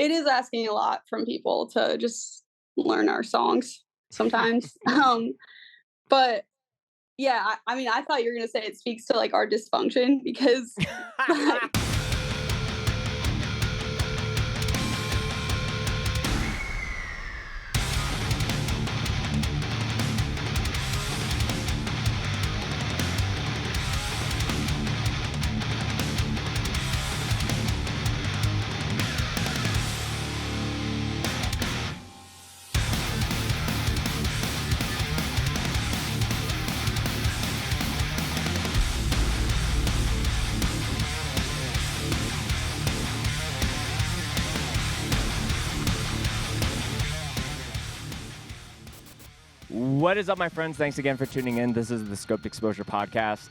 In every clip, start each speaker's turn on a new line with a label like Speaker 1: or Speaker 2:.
Speaker 1: it is asking a lot from people to just learn our songs sometimes. But yeah, I mean, I thought you were gonna say it speaks to like our dysfunction because like,
Speaker 2: What is up, my friends? Thanks again for tuning in. This is the Scoped Exposure Podcast.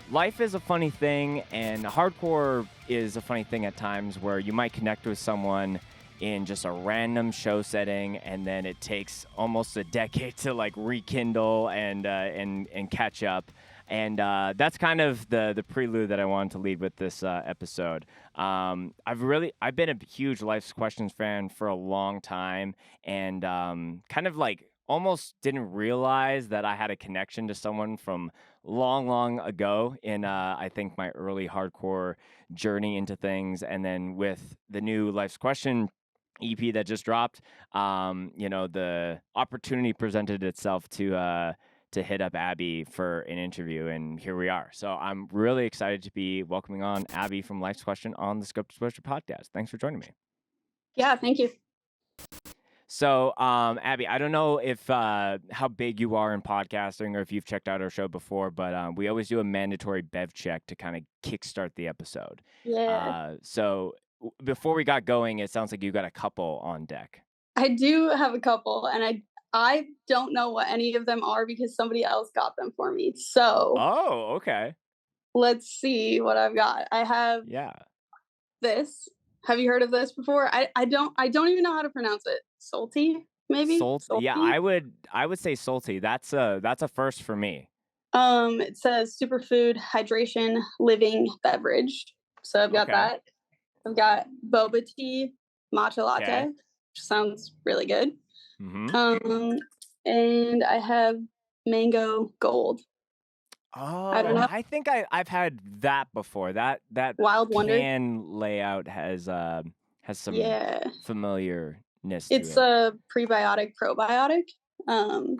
Speaker 2: Life is a funny thing, and hardcore is a funny thing at times where you might connect with someone in just a random show setting, and then it takes almost a decade to like rekindle and catch up. And that's kind of the prelude that I wanted to lead with this episode. I've been a huge Life's Questions fan for a long time, and kind of like almost didn't realize that I had a connection to someone from long ago in I think my early hardcore journey into things. And then with the new Life's Question EP that just dropped, the opportunity presented itself to hit up Abby for an interview, and here we are. So I'm really excited to be welcoming on Abby from Life's Question on the Scoped Exposure Podcast. Thanks for joining me.
Speaker 1: yeah, thank you.
Speaker 2: So, Abby, I don't know if how big you are in podcasting or if you've checked out our show before, but we always do a mandatory bev check to kind of kickstart the episode.
Speaker 1: Yeah.
Speaker 2: So before we got going, it sounds like you got a couple on deck.
Speaker 1: I do have a couple, and I don't know what any of them are because somebody else got them for me. So
Speaker 2: Okay.
Speaker 1: let's see what I've got. I have this. Have you heard of this before? I don't even know how to pronounce it. Salty, maybe?
Speaker 2: Salty. Yeah, I would say salty. That's a first for me.
Speaker 1: It says superfood, hydration, living beverage. So I've got that. I've got boba tea, matcha latte, which sounds really good.
Speaker 2: Mm-hmm.
Speaker 1: And I have mango gold.
Speaker 2: Oh,
Speaker 1: I don't know.
Speaker 2: I think I've had that before. That
Speaker 1: Wild Wonder
Speaker 2: can layout has some familiarness.
Speaker 1: It's
Speaker 2: to it.
Speaker 1: a prebiotic probiotic. My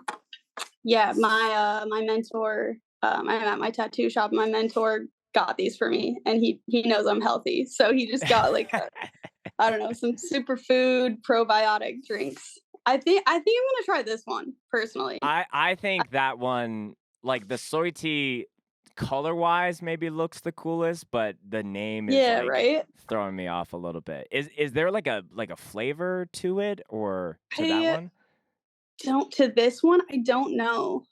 Speaker 1: mentor, I'm at my tattoo shop. My mentor got these for me, and he knows I'm healthy, so he just got like I don't know, some superfood probiotic drinks. I think I'm gonna try this one personally.
Speaker 2: I think that one, like the soy tea, color wise maybe looks the coolest, but the name is throwing me off a little bit. Is there like a flavor to it or to that one?
Speaker 1: To this one, I don't know.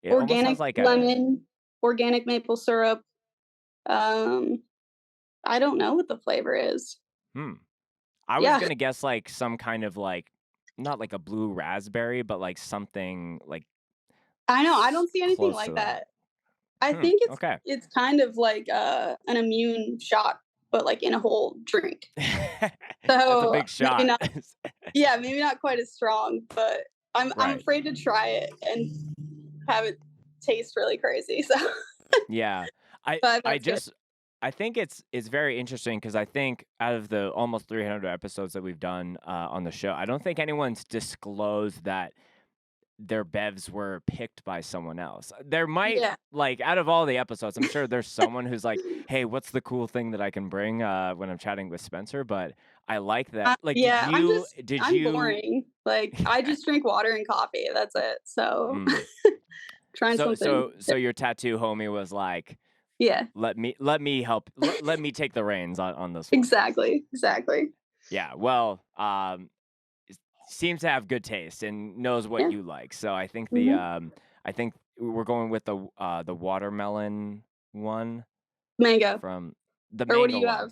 Speaker 1: Organic lemon, organic maple syrup. I don't know what the flavor is.
Speaker 2: I was gonna guess like some kind of like, not like a blue raspberry, but like something like.
Speaker 1: I know, I don't see anything like that. I think it's kind of like an immune shot, but like in a whole drink. So
Speaker 2: that's a big shot.
Speaker 1: Maybe not quite as strong, but I'm afraid to try it and have it taste really crazy. So
Speaker 2: yeah, I think it's very interesting because I think out of the almost 300 episodes that we've done on the show, I don't think anyone's disclosed that their bevs were picked by someone else. There might, like, out of all the episodes, I'm sure there's someone who's like, hey, what's the cool thing that I can bring when I'm chatting with Spencer? But I like that. Like,
Speaker 1: I'm boring. Like, I just drink water and coffee. That's it. So trying something.
Speaker 2: So your tattoo homie was like, let me help. Let me take the reins on this one.
Speaker 1: Exactly.
Speaker 2: Yeah. Well, seems to have good taste and knows what you like. So I think I think we're going with the watermelon one.
Speaker 1: Mango.
Speaker 2: From the
Speaker 1: or
Speaker 2: mango
Speaker 1: what do you
Speaker 2: one.
Speaker 1: have?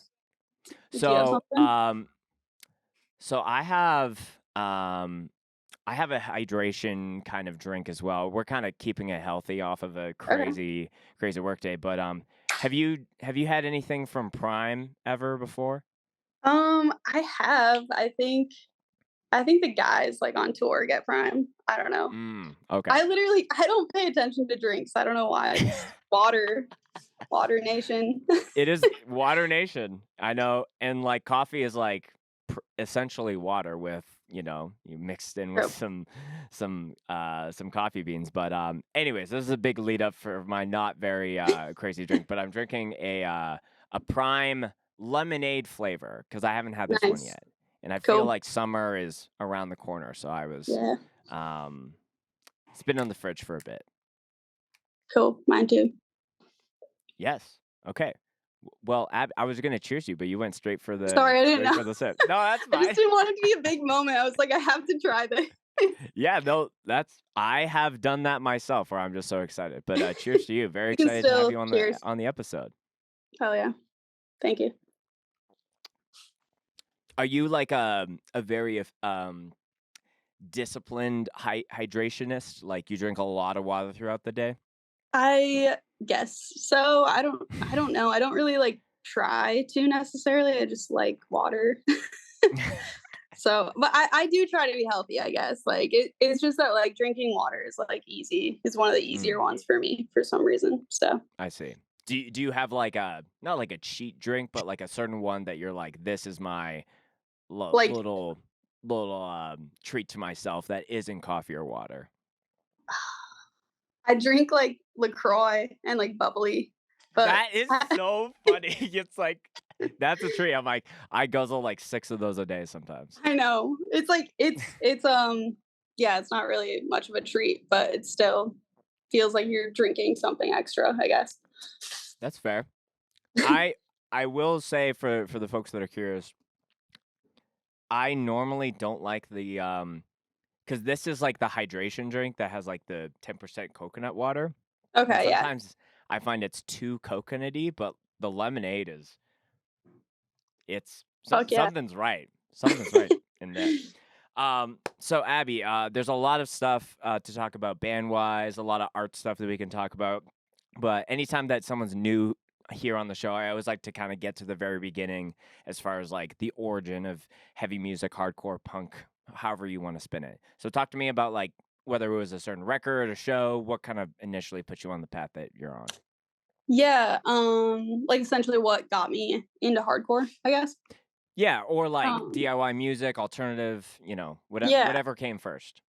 Speaker 2: So I have a hydration kind of drink as well. We're kind of keeping it healthy off of a crazy work day. But have you had anything from Prime ever before?
Speaker 1: I have. I think the guys like on tour get Prime. I don't know.
Speaker 2: Okay.
Speaker 1: I don't pay attention to drinks. I don't know why. Just water, water nation.
Speaker 2: It is Water Nation. I know, and like coffee is like essentially water with you mixed in with
Speaker 1: True.
Speaker 2: some coffee beans. But anyways, this is a big lead up for my not very crazy drink. But I'm drinking a Prime lemonade flavor because I haven't had this one
Speaker 1: Nice.
Speaker 2: yet, and I feel
Speaker 1: Cool.
Speaker 2: like summer is around the corner. So I was
Speaker 1: Yeah.
Speaker 2: um, it's been on the fridge for a bit.
Speaker 1: Cool. Mine too.
Speaker 2: Yes. Okay. Well, I was gonna cheers you, but you went
Speaker 1: Sorry, I didn't
Speaker 2: straight
Speaker 1: know.
Speaker 2: for the sip. No, that's
Speaker 1: I just
Speaker 2: fine.
Speaker 1: didn't want it to be a big moment. I was like, I have to try this.
Speaker 2: Yeah, no, I have done that myself where I'm just so excited. But cheers to you. Very
Speaker 1: We can
Speaker 2: excited to have
Speaker 1: still
Speaker 2: you on
Speaker 1: cheers.
Speaker 2: the episode.
Speaker 1: Hell yeah. Thank you.
Speaker 2: Are you like a very disciplined hydrationist? Like you drink a lot of water throughout the day?
Speaker 1: I guess so. I don't know. I don't really like try to necessarily. I just like water. So, but I do try to be healthy, I guess. Like it's just that like drinking water is like easy. It's one of the easier
Speaker 2: Mm,
Speaker 1: ones for me for some reason. So,
Speaker 2: I see. Do you have like a not like a cheat drink, but like a certain one that you're like, this is my
Speaker 1: like
Speaker 2: little treat to myself that isn't coffee or water?
Speaker 1: I drink like LaCroix and like bubbly, but
Speaker 2: That is so funny. It's like that's a treat. I'm like, I guzzle like 6 of those a day sometimes.
Speaker 1: I know. It's like it's yeah, it's not really much of a treat, but it still feels like you're drinking something extra, I guess.
Speaker 2: That's fair. I I will say for the folks that are curious, I normally don't like the because this is like the hydration drink that has like the 10% coconut water, and
Speaker 1: Okay, yeah.
Speaker 2: sometimes I find it's too coconutty, but the lemonade is
Speaker 1: Fuck yeah.
Speaker 2: something's right. Something's right in there. So Abby, there's a lot of stuff to talk about band wise, a lot of art stuff that we can talk about. But anytime that someone's new here on the show, I always like to kind of get to the very beginning as far as like the origin of heavy music, hardcore, punk, however you want to spin it. So talk to me about like whether it was a certain record, a show, what kind of initially put you on the path that you're on.
Speaker 1: Yeah, like essentially what got me into hardcore, I guess.
Speaker 2: Yeah, or like
Speaker 1: Um,
Speaker 2: DIY music, alternative,
Speaker 1: yeah,
Speaker 2: whatever came first.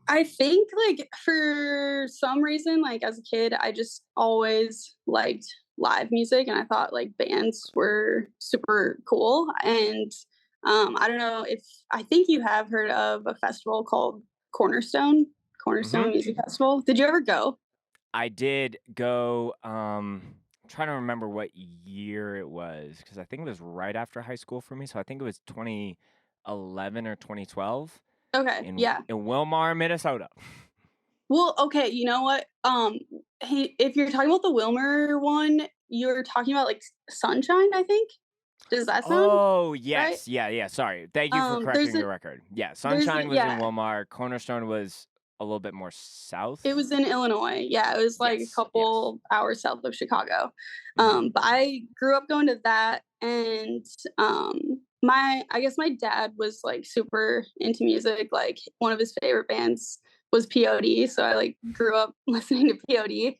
Speaker 1: I think like for some reason, like as a kid, I just always liked live music and I thought like bands were super cool. And I don't know if I think you have heard of a festival called Cornerstone,
Speaker 2: Hmm.
Speaker 1: Cornerstone Music Festival. Did you ever go?
Speaker 2: I did go. I'm trying to remember what year it was because I think it was right after high school for me. So I think it was 2011 or 2012
Speaker 1: Okay, yeah.
Speaker 2: in Wilmar, Minnesota.
Speaker 1: Well, okay, you know what? Hey, if you're talking about the Wilmer one, you're talking about like Sunshine, I think. Does that sound
Speaker 2: Oh
Speaker 1: right?
Speaker 2: yes, yeah, yeah. Sorry, thank you for
Speaker 1: There's
Speaker 2: correcting
Speaker 1: a
Speaker 2: the record. Yeah,
Speaker 1: there's
Speaker 2: Sunshine
Speaker 1: a
Speaker 2: was in
Speaker 1: yeah,
Speaker 2: Wilmar. Cornerstone was a little bit more south.
Speaker 1: it was in Illinois. Yeah, it was like a
Speaker 2: Yes, yes.
Speaker 1: couple hours south of Chicago.
Speaker 2: Hmm.
Speaker 1: But I grew up going to that, and my I guess my dad was like super into music. Like one of his favorite bands was POD, so I like grew up listening to POD,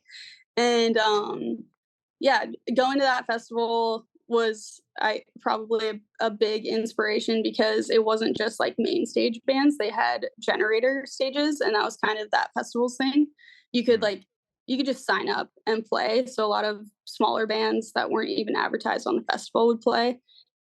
Speaker 1: and yeah, going to that festival was I probably a big inspiration because it wasn't just like main stage bands. They had generator stages, and that was kind of that festival's thing. You could
Speaker 2: Mm.
Speaker 1: like you could just sign up and play. So a lot of smaller bands that weren't even advertised on the festival would play.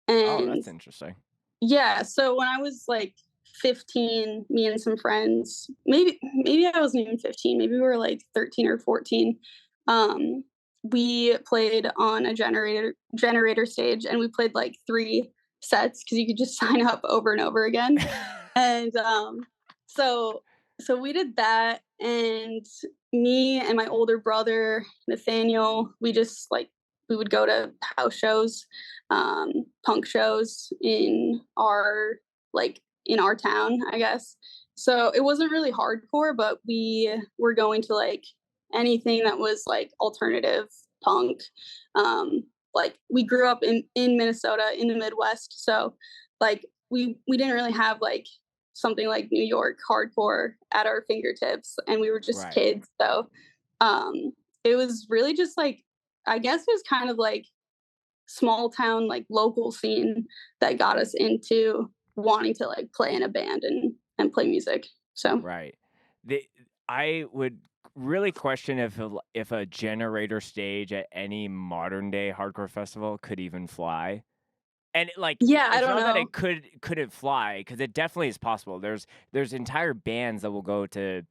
Speaker 2: Oh,
Speaker 1: And
Speaker 2: that's interesting.
Speaker 1: yeah, so when I was like 15, me and some friends, maybe I wasn't even 15, maybe we were like 13 or 14. Um, we played on a generator stage and we played like 3 sets because you could just sign up over and over again. And so so we did that and me and my older brother, Nathaniel, we just like we would go to house shows, punk shows like in our town, I guess. So it wasn't really hardcore, but we were going to like anything that was like alternative punk. Um, like we grew up in Minnesota in the Midwest, so like we didn't really have like something like New York hardcore at our fingertips, and we were just
Speaker 2: Right.
Speaker 1: kids. So um it was really just like, I guess it was kind of like small town, like local scene that got us into wanting to like play in a band and play music. So
Speaker 2: Right. The I would really question if a generator stage at any modern day hardcore festival could even fly. And like,
Speaker 1: yeah, I
Speaker 2: it's
Speaker 1: don't
Speaker 2: not that
Speaker 1: know.
Speaker 2: it couldn't fly, because it definitely is possible. There's entire bands that will go to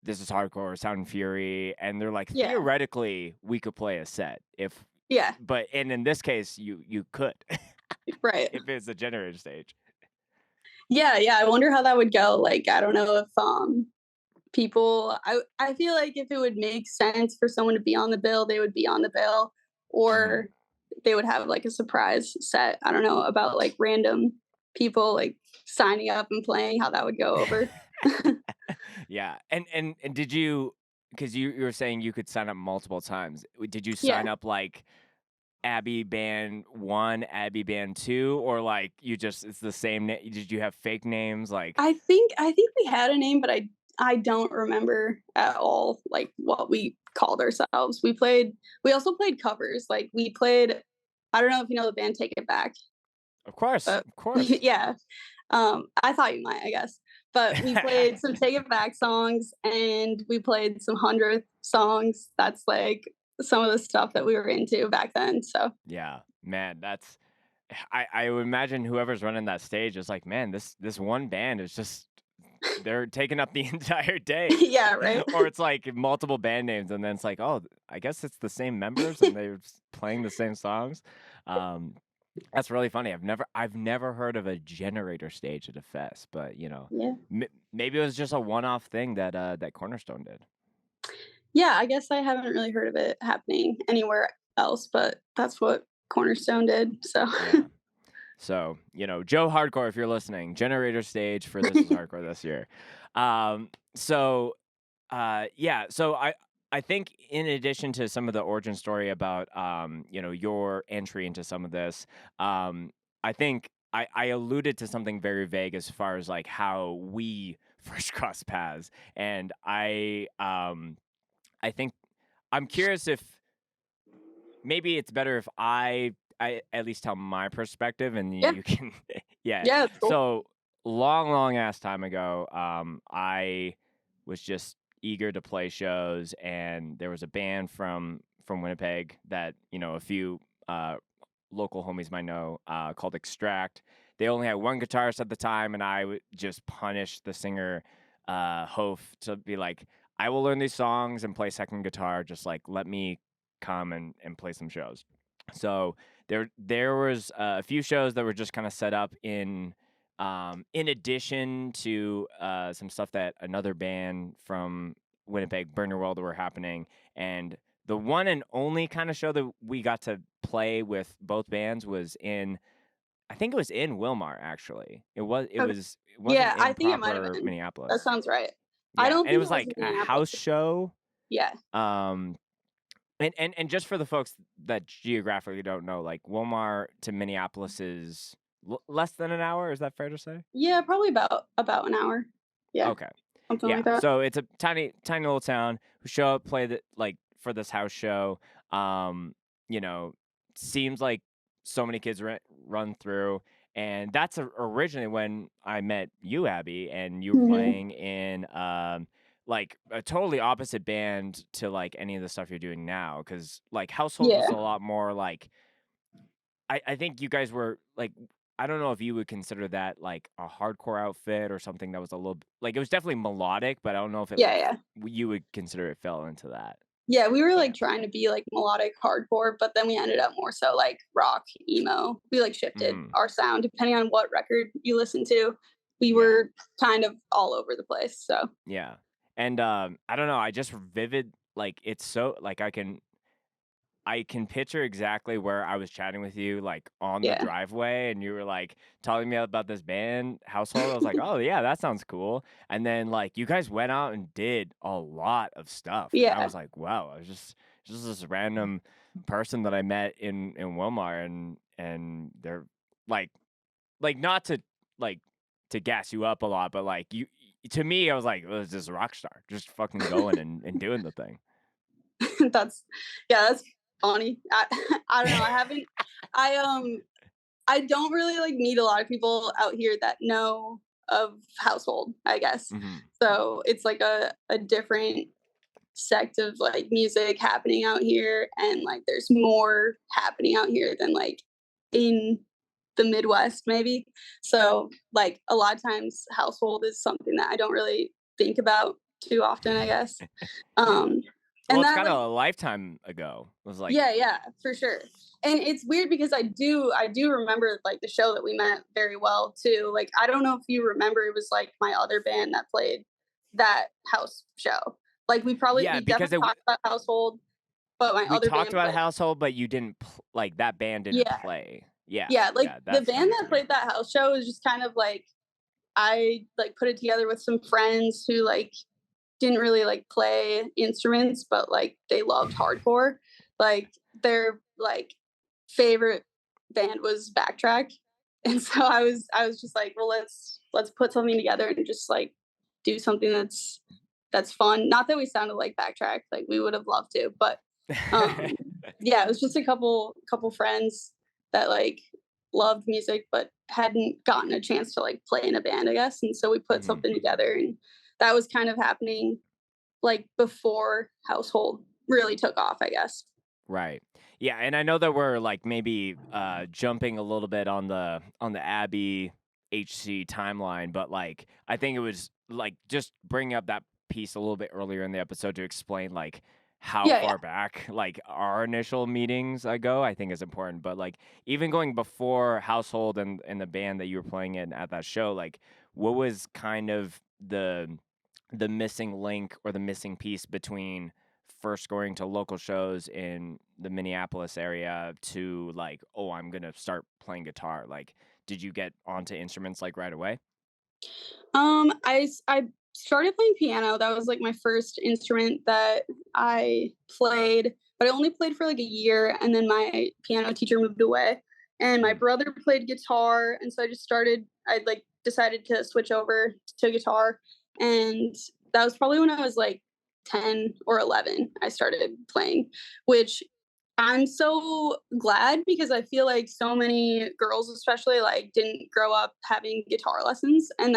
Speaker 2: This Is Hardcore, Sound and Fury, and they're like,
Speaker 1: Yeah,
Speaker 2: theoretically we could play a set if,
Speaker 1: yeah,
Speaker 2: but and in this case you could
Speaker 1: right.
Speaker 2: if it's a generator stage.
Speaker 1: Yeah, yeah. I wonder how that would go. Like, I don't know if people. I feel like if it would make sense for someone to be on the bill, they would be on the bill,
Speaker 2: Mhm.
Speaker 1: or they would have like a surprise set. I don't know about like random people like signing up and playing, how that would go over.
Speaker 2: Yeah, and did you? Because you were saying you could sign up multiple times. Did you
Speaker 1: Yeah.
Speaker 2: sign up like Abbey Band 1, Abbey Band 2, or like you just it's the same did you have fake names like
Speaker 1: I think we had a name, but I don't remember at all like what we called ourselves. We also played covers. Like we played, I don't know if you know the band Take It Back,
Speaker 2: Of course,
Speaker 1: but
Speaker 2: of course.
Speaker 1: yeah. I thought you might, I guess. But we played some Take It Back songs and we played some 100th songs. That's like some of the stuff that we were into back then. So
Speaker 2: Yeah, man, that's I would imagine whoever's running that stage is like, "Man, this one band is just they're taking up the entire day."
Speaker 1: yeah, right.
Speaker 2: Or it's like multiple band names and then it's like, "Oh, I guess it's the same members and they're playing the same songs." Um, that's really funny. I've never heard of a generator stage at a fest, but,
Speaker 1: yeah.
Speaker 2: maybe it was just a one-off thing that, that Cornerstone did.
Speaker 1: Yeah, I guess I haven't really heard of it happening anywhere else, but that's what Cornerstone did. So
Speaker 2: Yeah. So, Joe Hardcore, if you're listening, generator stage for This Is Hardcore this year. So, yeah, so I think in addition to some of the origin story about, your entry into some of this, I think I alluded to something very vague as far as like how we first crossed paths, and I think I'm curious if maybe it's better if I at least tell my perspective and
Speaker 1: yeah,
Speaker 2: you can yeah.
Speaker 1: yeah, it's cool.
Speaker 2: So long ass time ago, I was just eager to play shows, and there was a band from Winnipeg that, a few local homies might know, called Extract. They only had one guitarist at the time, and I would just punish the singer, Hof, to be like, I will learn these songs and play second guitar. Just like let me come and play some shows. So there was a few shows that were just kind of set up in addition to some stuff that another band from Winnipeg, Burn Your World, were happening, and the one and only kind of show that we got to play with both bands was in, I think it was in Wilmar actually.
Speaker 1: Okay.
Speaker 2: It wasn't
Speaker 1: Yeah,
Speaker 2: in
Speaker 1: I think it might have
Speaker 2: proper
Speaker 1: been. That
Speaker 2: Minneapolis.
Speaker 1: sounds right. I
Speaker 2: Yeah,
Speaker 1: don't
Speaker 2: and it
Speaker 1: think it
Speaker 2: was
Speaker 1: was
Speaker 2: like
Speaker 1: in
Speaker 2: a
Speaker 1: Minneapolis.
Speaker 2: house show.
Speaker 1: Yeah.
Speaker 2: Um, and just for the folks that geographically don't know, like Wilmar to Minneapolis is less than an hour. Is that fair to say?
Speaker 1: Yeah, probably about an hour. Yeah,
Speaker 2: Okay.
Speaker 1: something
Speaker 2: Yeah.
Speaker 1: like that.
Speaker 2: So it's a tiny little town. Who show up, play the like for this house show. Um, you know, seems like so many kids run through, and that's originally when I met you, Abby, and you were
Speaker 1: Mhm.
Speaker 2: playing in like a totally opposite band to like any of the stuff you're doing now, because like Household was
Speaker 1: Yeah.
Speaker 2: a lot more like I think you guys were like I don't know if you would consider that like a hardcore outfit or something that was a little like it was definitely melodic, but I don't know if it
Speaker 1: Yeah, yeah.
Speaker 2: you would consider it fell into that
Speaker 1: Yeah, we were, like,
Speaker 2: camp.
Speaker 1: trying to be, like, melodic hardcore, but then we ended up more so, like, rock, emo. We, like, shifted
Speaker 2: Mhm.
Speaker 1: our sound depending on what record you listen to. We
Speaker 2: Yeah.
Speaker 1: were kind of all over the place, so
Speaker 2: Yeah. And I don't know, I just vivid like it's so like I can picture exactly where I was chatting with you, like on the
Speaker 1: yeah.
Speaker 2: driveway, and you were like telling me about this band Household. I was like, oh yeah, that sounds cool. And then like you guys went out and did a lot of stuff, and I
Speaker 1: Yeah.
Speaker 2: was like, wow, I was just this random person that I met in Wilmar, and they're like not to like to gas you up a lot, but like you to me, I was like, "Oh, this a rock star, just fucking going and doing the thing."
Speaker 1: That's yeah, that's funny. I don't know. I I don't really like meet a lot of people out here that know of household, I guess.
Speaker 2: Hmm.
Speaker 1: So it's like a different sect of like music happening out here, and like there's more happening out here than like in the Midwest maybe. So like a lot of times household is something that I don't really think about too often, I guess. Um
Speaker 2: Well,
Speaker 1: and
Speaker 2: it's
Speaker 1: that
Speaker 2: kind
Speaker 1: like
Speaker 2: of a lifetime ago. It was like,
Speaker 1: yeah, yeah, for sure. And it's weird because I do remember like the show that we met very well too. Like I don't know if you remember, it was like my other band that played that house show. Like
Speaker 2: yeah,
Speaker 1: we
Speaker 2: because
Speaker 1: definitely talked about household, but my
Speaker 2: we
Speaker 1: other
Speaker 2: talked
Speaker 1: band
Speaker 2: about
Speaker 1: played.
Speaker 2: household, but you didn't like that band didn't
Speaker 1: Yeah,
Speaker 2: play. Yeah,
Speaker 1: yeah. Like
Speaker 2: yeah,
Speaker 1: the
Speaker 2: that's
Speaker 1: band
Speaker 2: funny
Speaker 1: that
Speaker 2: to me.
Speaker 1: played that house show is just kind of like I like put it together with some friends who like didn't really like play instruments, but like they loved hardcore. Like their like favorite band was Backtrack. And so I was just like, well, let's put something together and just like do something that's fun. Not that we sounded like Backtrack, like we would have loved to, but um yeah, it was just a couple friends that like loved music but hadn't gotten a chance to like play in a band, I guess. And so we put
Speaker 2: Hmm.
Speaker 1: something together, and that was kind of happening like before household really took off, I guess.
Speaker 2: Right. Yeah, and I know that we're like maybe jumping a little bit on the Abby HC timeline, but like I think it was like just bringing up that piece a little bit earlier in the episode to explain like how
Speaker 1: Yeah, yeah.
Speaker 2: far back like our initial meetings I go, I think is important. But like even going before household and the band that you were playing in at that show, like what was kind of the missing link or the missing piece between first going to local shows in the Minneapolis area to like, oh, I'm gonna start playing guitar? Like, did you get onto instruments like right away?
Speaker 1: I started playing piano. That was like my first instrument that I played, but I only played for like a year, and then my piano teacher moved away. And my
Speaker 2: Mm.
Speaker 1: brother played guitar, and so I just started. I like decided to switch over to guitar, and that was probably when I was like 10 or 11. I started playing, which I'm so glad because I feel like so many girls, especially, like didn't grow up having guitar lessons, and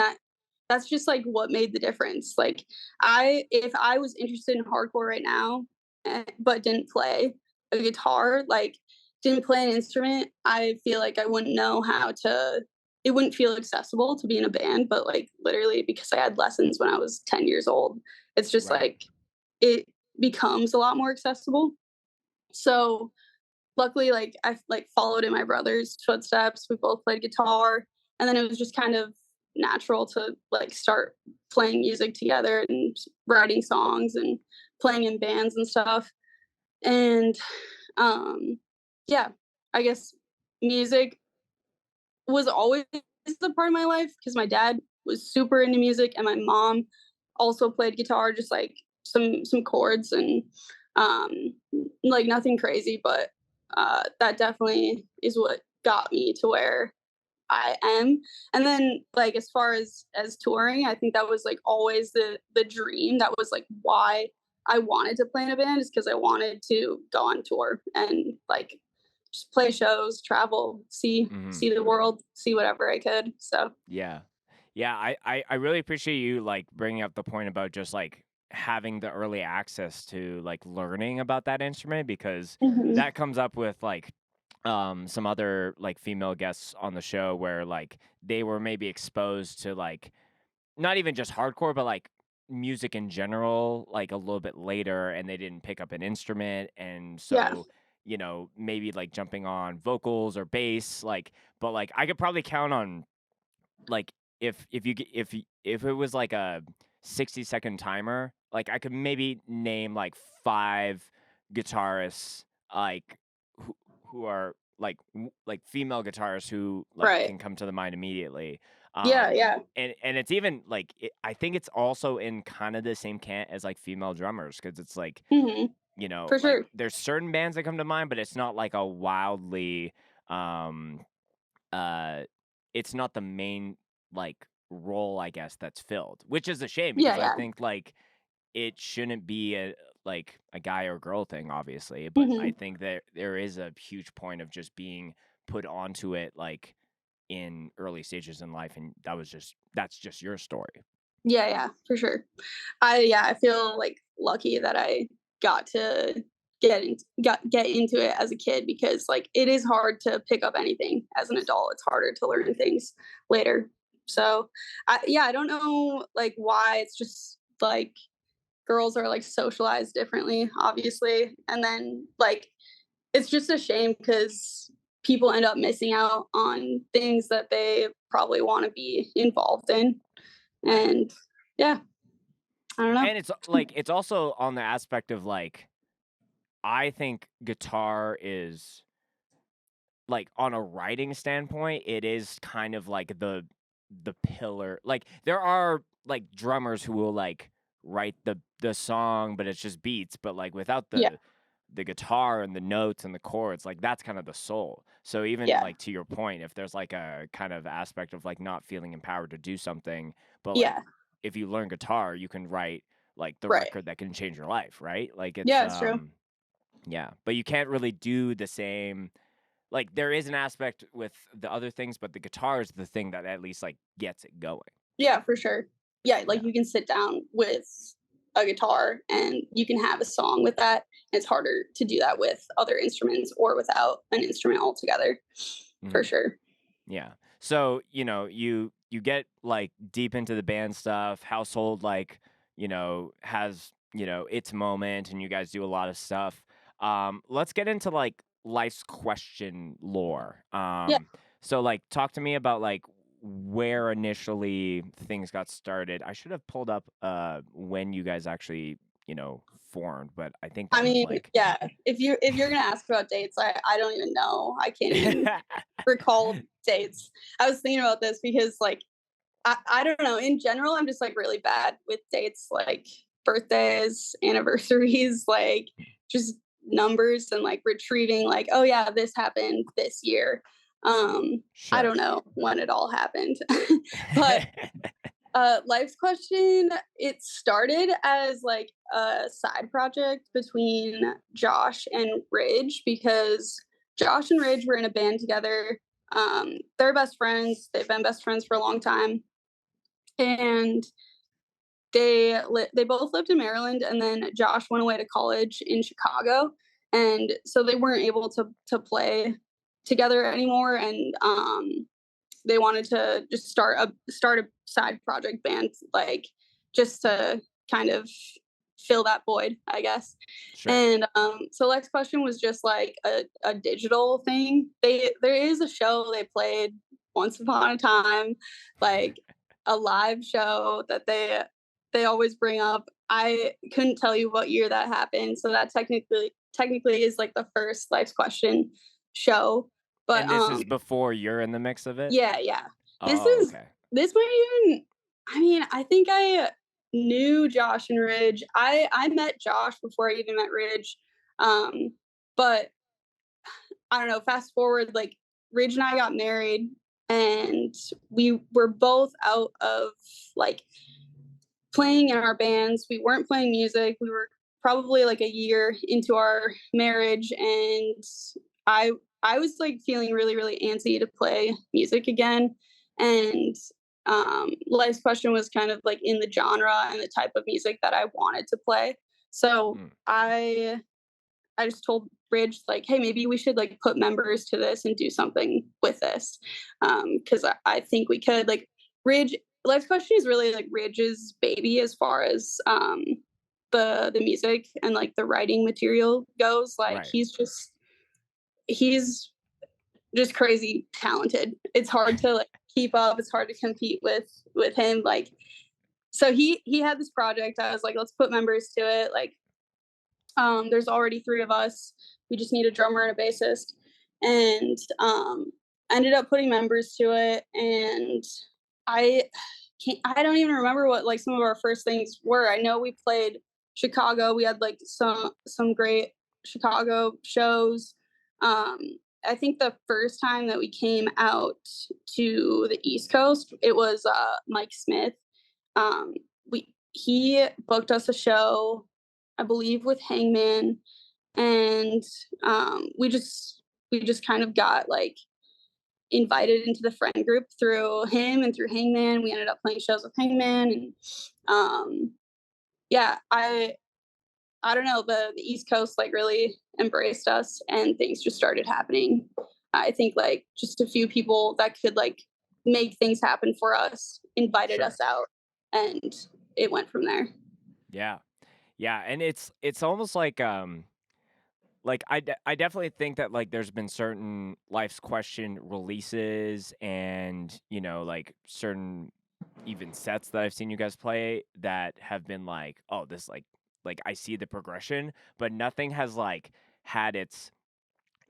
Speaker 1: that's just like what made the difference. Like if I was interested in hardcore right now, but didn't play a guitar, like didn't play an instrument, I feel like I wouldn't know how to. It wouldn't feel accessible to be in a band, but like literally because I had lessons when I was 10 years old, it's just
Speaker 2: Right.
Speaker 1: like it becomes a lot more accessible. So luckily, like I like followed in my brother's footsteps. We both played guitar, and then it was just kind of natural to like start playing music together and writing songs and playing in bands and stuff. And um yeah, I guess music was always a part of my life because my dad was super into music, and my mom also played guitar, just like some chords and um like nothing crazy, but that definitely is what got me to where I am. And then like as far as touring, I think that was like always the dream. That was like why I wanted to play in a band, is because I wanted to go on tour and like just play shows, travel,
Speaker 2: Hmm.
Speaker 1: see the world, see whatever I could. So
Speaker 2: Yeah. Yeah. I really appreciate you like bringing up the point about just like having the early access to like learning about that instrument, because
Speaker 1: mhm.
Speaker 2: that comes up with like some other like female guests on the show where like they were maybe exposed to like not even just hardcore, but like music in general, like a little bit later, and they didn't pick up an instrument. And
Speaker 1: Yeah,
Speaker 2: so, maybe like jumping on vocals or bass, like, but like I could probably count on like if it was like a 60-second timer, like I could maybe name like five guitarists like who are like female guitarists who like
Speaker 1: right.
Speaker 2: can come to the mind immediately.
Speaker 1: Yeah,
Speaker 2: Um
Speaker 1: yeah.
Speaker 2: and it's even like I think it's also in kind of the same cant as like female drummers, because it's like
Speaker 1: Mhm. For
Speaker 2: like
Speaker 1: sure.
Speaker 2: there's certain bands that come to mind, but it's not like a wildly, um, uh, it's not the main like role, I guess, that's filled, which is a shame
Speaker 1: Yeah,
Speaker 2: because I
Speaker 1: yeah.
Speaker 2: think like it shouldn't be like a guy or girl thing, obviously, but I
Speaker 1: Mhm.
Speaker 2: think that there is a huge point of just being put onto it like in early stages in life, and that's just your story.
Speaker 1: Yeah, yeah, for sure. I feel, like, lucky that I got to get into it as a kid because, like, it is hard to pick up anything as an adult. It's harder to learn things later. So, I don't know, like, why it's just, like, girls are, like, socialized differently, obviously, and then, like, it's just a shame because people end up missing out on things that they probably wanna be involved in,
Speaker 2: Right.
Speaker 1: and yeah, I don't know.
Speaker 2: And it's like it's also on the aspect of like I think guitar is like on a writing standpoint, it is kind of like the pillar. Like there are like drummers who will like write the song, but it's just beats. But like without
Speaker 1: Yeah,
Speaker 2: the guitar and the notes and the chords, like that's kind of the soul. So even
Speaker 1: yeah,
Speaker 2: like to your point, if there's like a kind of aspect of like not feeling empowered to do something, but like
Speaker 1: yeah,
Speaker 2: if you learn guitar, you can write like the
Speaker 1: right.
Speaker 2: record that can change your life, right? Like it's
Speaker 1: Yeah, it's true.
Speaker 2: yeah, but you can't really do the same like, there is an aspect with the other things, but the guitar is the thing that at least, like, gets it going.
Speaker 1: Yeah, for sure. Yeah, like,
Speaker 2: Yeah.
Speaker 1: you can sit down with a guitar and you can have a song with that. It's harder to do that with other instruments or without an instrument altogether, for
Speaker 2: Mhm.
Speaker 1: sure.
Speaker 2: Yeah. So, you get, like, deep into the band stuff, household, like, has, its moment, and you guys do a lot of stuff. Let's get into, like, life's question lore.
Speaker 1: Yeah,
Speaker 2: So, like, talk to me about, like, where initially things got started. I should have pulled up, when you guys actually, formed, but I think
Speaker 1: I
Speaker 2: that was,
Speaker 1: mean,
Speaker 2: like
Speaker 1: yeah, if you're gonna ask about dates, I don't even know. I can't even recall dates. I was thinking about this because, like, I don't know. In general, I'm just like really bad with dates, like birthdays, anniversaries, like just numbers and like retrieving like, oh yeah, this happened this year. I
Speaker 2: Sure.
Speaker 1: don't know when it all happened. But life's question, it started as like a side project between Josh and Ridge because Josh and Ridge were in a band together. They're best friends. They've been best friends for a long time, and they both lived in Maryland, and then Josh went away to college in Chicago, and so they weren't able to play together anymore, and they wanted to just start a side project band, like just to kind of fill that void, I guess.
Speaker 2: Sure.
Speaker 1: And so Lex Question was just like a digital thing. There is a show they played once upon a time, like a live show that they always bring up. I couldn't tell you what year that happened, so that technically is like the first Life's Question show. But
Speaker 2: And this is before you're in the mix of it?
Speaker 1: yeah, yeah. This
Speaker 2: Oh,
Speaker 1: is
Speaker 2: okay.
Speaker 1: this might even, I mean, I think I knew Josh and Ridge. I met Josh before I even met Ridge. Um, but I don't know, fast forward, like Ridge and I got married and we were both out of like playing in our bands. We weren't playing music. We were probably like a year into our marriage, and I I was like feeling really really antsy to play music again. And Life's Question was kind of like in the genre and the type of music that I wanted to play. So
Speaker 2: Mm,
Speaker 1: I just told Ridge like, hey, maybe we should like put members to this and do something with this, because I think we could like Ridge. Life's Question is really like Ridge's baby as far as the music and like the writing material goes. Like
Speaker 2: right.
Speaker 1: he's just crazy talented. It's hard to like keep up. It's hard to compete with him. Like so he had this project. I was like, let's put members to it. Like there's already three of us. We just need a drummer and a bassist. And ended up putting members to it. And I I don't even remember what like some of our first things were. I know we played Chicago. We had like some great Chicago shows. Um, I think the first time that we came out to the East Coast, it was Mike Smith. We He booked us a show, I believe, with Hangman, and we just kind of got like invited into the friend group through him and through Hangman. We ended up playing shows with Hangman, and yeah, I don't know, the East Coast like really embraced us, and things just started happening. I think like just a few people that could like make things happen for us invited
Speaker 2: Sure.
Speaker 1: us out, and it went from there.
Speaker 2: Yeah. Yeah, and it's almost like I definitely think that like there's been certain Life's Question releases and, you know, like certain even sets that I've seen you guys play that have been like, oh, this like I see the progression, but nothing has like had its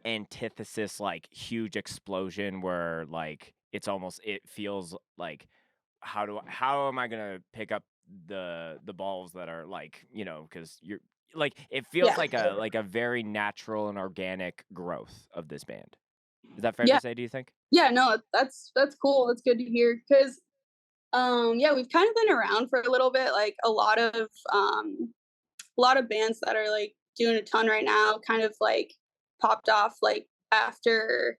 Speaker 2: antithesis like huge explosion where like it feels like how am I gonna pick up the balls that are like, you know, because you're like it feels
Speaker 1: Yeah.
Speaker 2: like a very natural and organic growth of this band. Is that fair to
Speaker 1: Yeah.
Speaker 2: say, do you think?
Speaker 1: Yeah, no, that's cool. That's good to hear because yeah, we've kind of been around for a little bit. Like a lot of bands that are like doing a ton right now kind of like popped off like after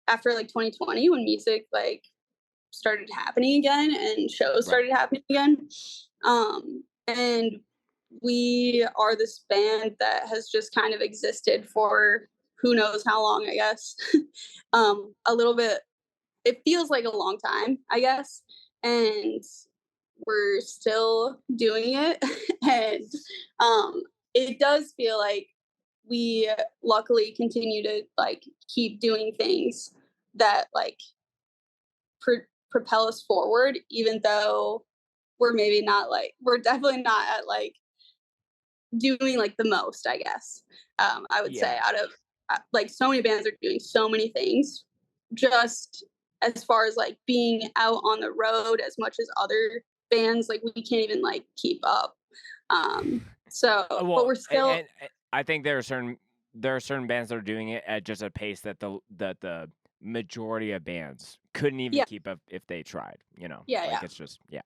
Speaker 1: like 2020 when music like started happening again and shows
Speaker 2: Right.
Speaker 1: started happening again. And we are this band that has just kind of existed for who knows how long, I guess. A little bit, it feels like a long time, I guess. And we're still doing it. And it does feel like we luckily continue to like keep doing things that like propel us forward, even though we're maybe not like, we're definitely not at like doing like the most, I guess. I would say
Speaker 2: Yeah.
Speaker 1: out of like so many bands are doing so many things, just as far as like being out on the road as much as other bands, like we can't even like keep up. So, but
Speaker 2: Well,
Speaker 1: we're still,
Speaker 2: I think there are certain bands that are doing it at just a pace that the majority of bands couldn't even
Speaker 1: yeah,
Speaker 2: keep up if they tried, you know?
Speaker 1: yeah,
Speaker 2: Like
Speaker 1: yeah,
Speaker 2: it's just yeah.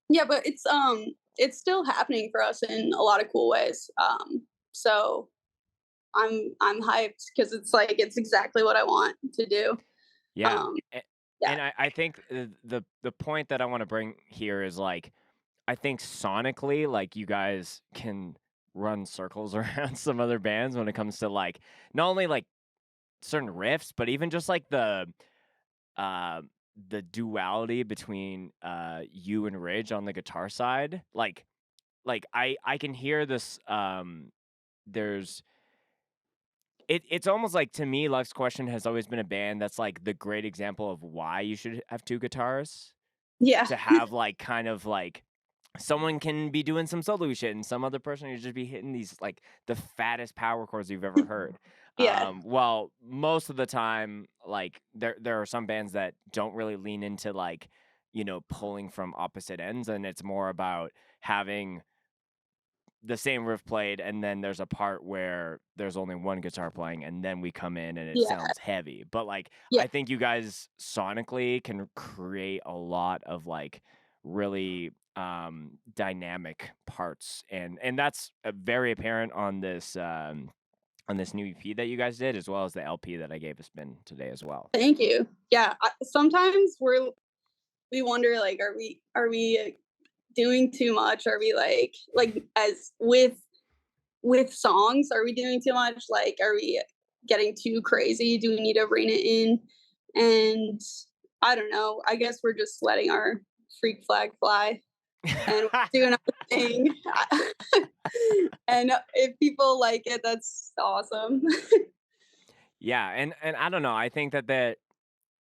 Speaker 1: yeah. But it's still happening for us in a lot of cool ways. So I'm hyped because it's like it's exactly what I want to do.
Speaker 2: Yeah.
Speaker 1: Um,
Speaker 2: a-
Speaker 1: yeah,
Speaker 2: And I think the point that I want to bring here is like I think sonically like you guys can run circles around some other bands when it comes to like not only like certain riffs but even just like uh the duality between you and Ridge on the guitar side. Like I can hear this there's it's almost like to me Life's Question has always been a band that's like the great example of why you should have two guitars
Speaker 1: yeah,
Speaker 2: to have like kind of like someone can be doing some solo shit and some other person would just be hitting these like the fattest power chords you've ever heard.
Speaker 1: yeah,
Speaker 2: Well, most of the time, like there are some bands that don't really lean into like, you know, pulling from opposite ends, and it's more about having the same riff played, and then there's a part where there's only one guitar playing, and then we come in and it
Speaker 1: yeah,
Speaker 2: sounds heavy. But like,
Speaker 1: yeah.
Speaker 2: I think you guys sonically can create a lot of like really dynamic parts, and that's very apparent on this new EP that you guys did, as well as the LP that I gave a spin today as well.
Speaker 1: Thank you. Yeah, sometimes we wonder like, are we doing too much? Are we like as with songs? Are we doing too much? Like, are we getting too crazy? Do we need to rein it in? And I don't know. I guess we're just letting our freak flag fly and doing our thing. And if people like it, that's awesome.
Speaker 2: Yeah, and I don't know. I think that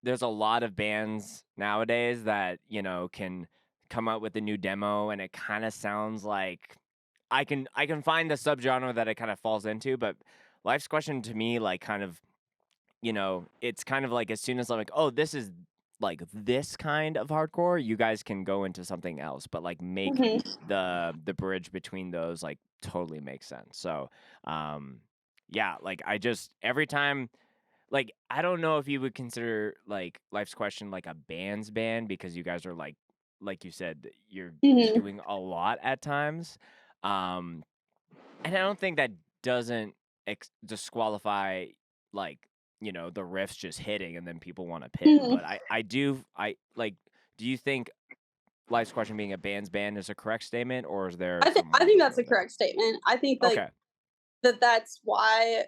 Speaker 2: there's a lot of bands nowadays that, you know, can come out with a new demo and it kind of sounds like I can find the subgenre that it kind of falls into, but Life's Question to me like kind of, you know, it's kind of like as soon as I'm like, "Oh, like this kind of hardcore, you guys can go into something else, but like make
Speaker 1: Mhm.
Speaker 2: the bridge between those like totally makes sense. So, yeah, like I just every time like I don't know if you would consider like Life's Question like a band's band because you guys are like you said you're
Speaker 1: Mhm.
Speaker 2: doing a lot at times. Um and I don't think that doesn't disqualify like the riffs just hitting and then people want to pit.
Speaker 1: Mhm.
Speaker 2: But I like. Do you think Life's Question being a band's band is a correct statement, or is there some
Speaker 1: I
Speaker 2: wiggle
Speaker 1: think
Speaker 2: room
Speaker 1: that's a
Speaker 2: there?
Speaker 1: correct statement. I think like
Speaker 2: Okay.
Speaker 1: that's why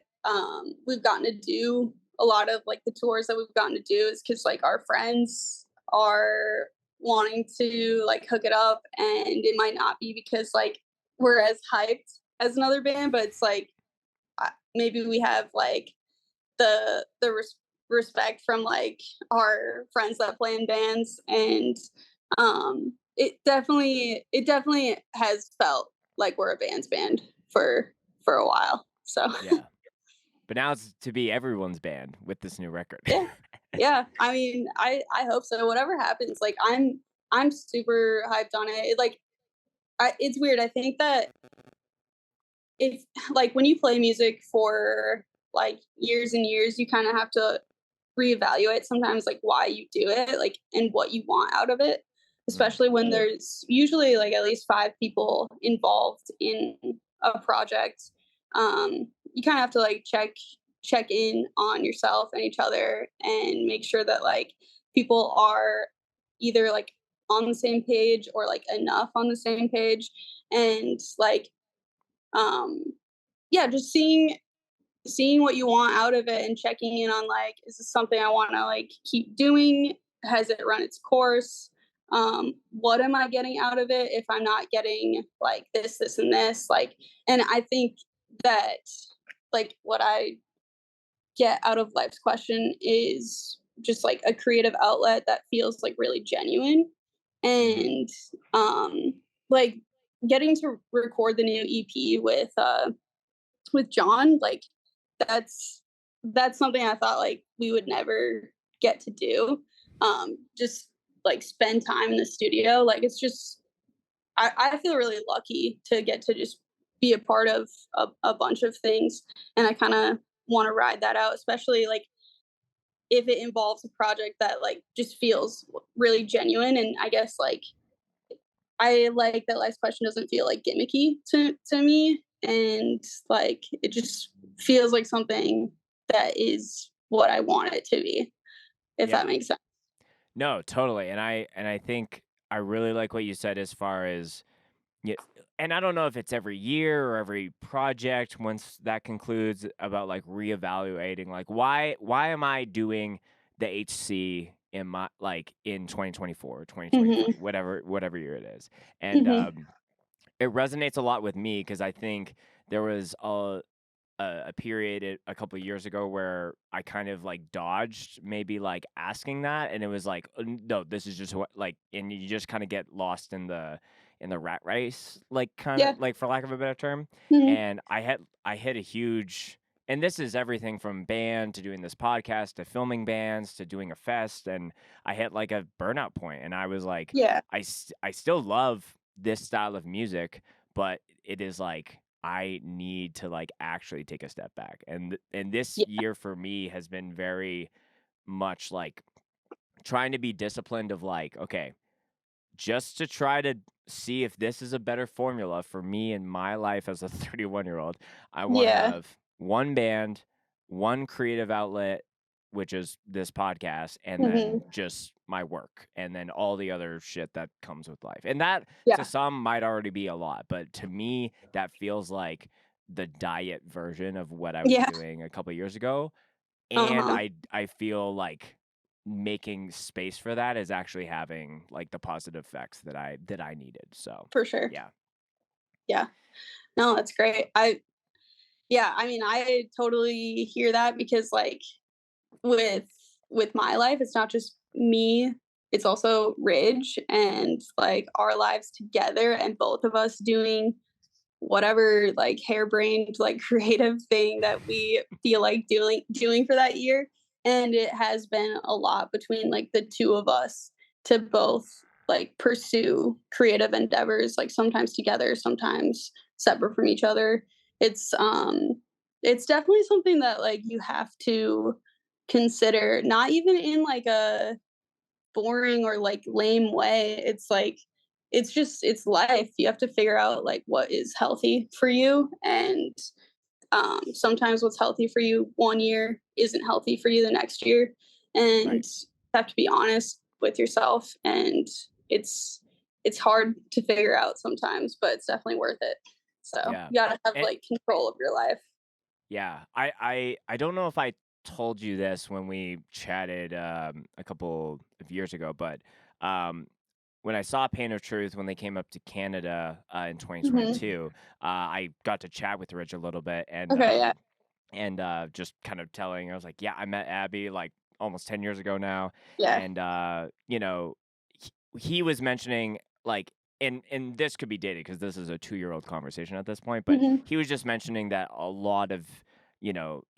Speaker 1: we've gotten to do a lot of like the tours that we've gotten to do is because like our friends are wanting to like hook it up, and it might not be because like we're as hyped as another band, but it's like maybe we have like the respect from like our friends that play in bands, and it definitely has felt like we're a band's band for a while. So
Speaker 2: Yeah. But now it's to be everyone's band with this new record.
Speaker 1: yeah, yeah. I mean, I hope so. Whatever happens, like I'm super hyped on it. It's weird. I think that if like when you play music for like years and years, you kind of have to reevaluate sometimes like why you do it, like and what you want out of it,
Speaker 2: Mm,
Speaker 1: especially when there's usually like at least 5 people involved in a project. You kind of have to like check in on yourself and each other and make sure that like people are either like on the same page or like enough on the same page, and like um yeah, just seeing what you want out of it and checking in on like, is this something I want to like keep doing? Has it run its course? What am I getting out of it if I'm not getting like this and this? Like, and I think that like what I get out of Life's Question is just like a creative outlet that feels like really genuine,
Speaker 2: mm-hmm.
Speaker 1: and um like getting to record the new EP with John, like that's that's something I thought like we would never get to do. Just like spend time in the studio. Like it's just I feel really lucky to get to just be a part of a bunch of things, and I kind of want to ride that out, especially like if it involves a project that like just feels really genuine. And I guess like I like that Life's Question doesn't feel like gimmicky to me, and like it just feels like something that is what I want it to be, if that
Speaker 2: Yeah.
Speaker 1: makes sense.
Speaker 2: No, totally. And I think I really like what you said as far as yeah, and I don't know if it's every year or every project once that concludes about like reevaluating like why am I doing the HC in my like in 2024 or 2025
Speaker 1: Mhm.
Speaker 2: whatever year it is. And
Speaker 1: Mhm.
Speaker 2: it resonates a lot with me because I think there was a period a couple of years ago where I kind of like dodged maybe like asking that, and it was like no, this is just what like, and you just kind of get lost in the rat race, like kind of
Speaker 1: Yeah.
Speaker 2: like for lack of a better term.
Speaker 1: Mhm.
Speaker 2: And I hit a huge, and this is everything from band to doing this podcast to filming bands to doing a fest, and I hit like a burnout point, and I was like,
Speaker 1: Yeah.
Speaker 2: I still love this style of music, but it is like I need to like actually take a step back. And this
Speaker 1: Yeah.
Speaker 2: year for me has been very much like trying to be disciplined of like, okay, just to try to see if this is a better formula for me in my life as a 31-year-old. I want to
Speaker 1: Yeah.
Speaker 2: have one band, one creative outlet, which is this podcast, and then
Speaker 1: Mhm.
Speaker 2: just my work, and then all the other shit that comes with life. And that to
Speaker 1: Yeah.
Speaker 2: some might already be a lot, but to me, that feels like the diet version of what I was
Speaker 1: Yeah.
Speaker 2: doing a couple years ago. And
Speaker 1: Uh-huh.
Speaker 2: I feel like making space for that is actually having like the positive effects that I needed. So,
Speaker 1: For sure.
Speaker 2: yeah.
Speaker 1: Yeah. No, that's great. Yeah, I mean, I totally hear that because like with with my life, it's not just me, it's also Ridge and like our lives together, and both of us doing whatever like harebrained like creative thing that we feel like doing for that year. and it has been a lot between, like, the 2 of us to both, like, pursue creative endeavors, like, sometimes together, sometimes separate from each other. It's, um it's definitely something that, like, you have to consider, not even in, like, a boring or, like, lame way. It's like it's life. You have to figure out, like, what is healthy for you, and sometimes what's healthy for you one year isn't healthy for you the next year, and
Speaker 2: Right.
Speaker 1: you have to be honest with yourself. And it's it's hard to figure out sometimes, but it's definitely worth it. So
Speaker 2: Yeah.
Speaker 1: you gotta have
Speaker 2: And
Speaker 1: like control of your life.
Speaker 2: yeah, I don't know if I told you this when we chatted a couple of years ago, but um, when I saw Pain of Truth when they came up to Canada in
Speaker 1: Hmm.
Speaker 2: 2022, I got to chat with Rich a little bit,
Speaker 1: Okay, yeah,
Speaker 2: and just kind of telling, I was like, yeah, I met Abby like almost 10 years ago now.
Speaker 1: yeah.
Speaker 2: And, he was mentioning like, and this could be dated because this is a 2-year-old conversation at this point, but
Speaker 1: Hmm.
Speaker 2: he was just mentioning that a lot of,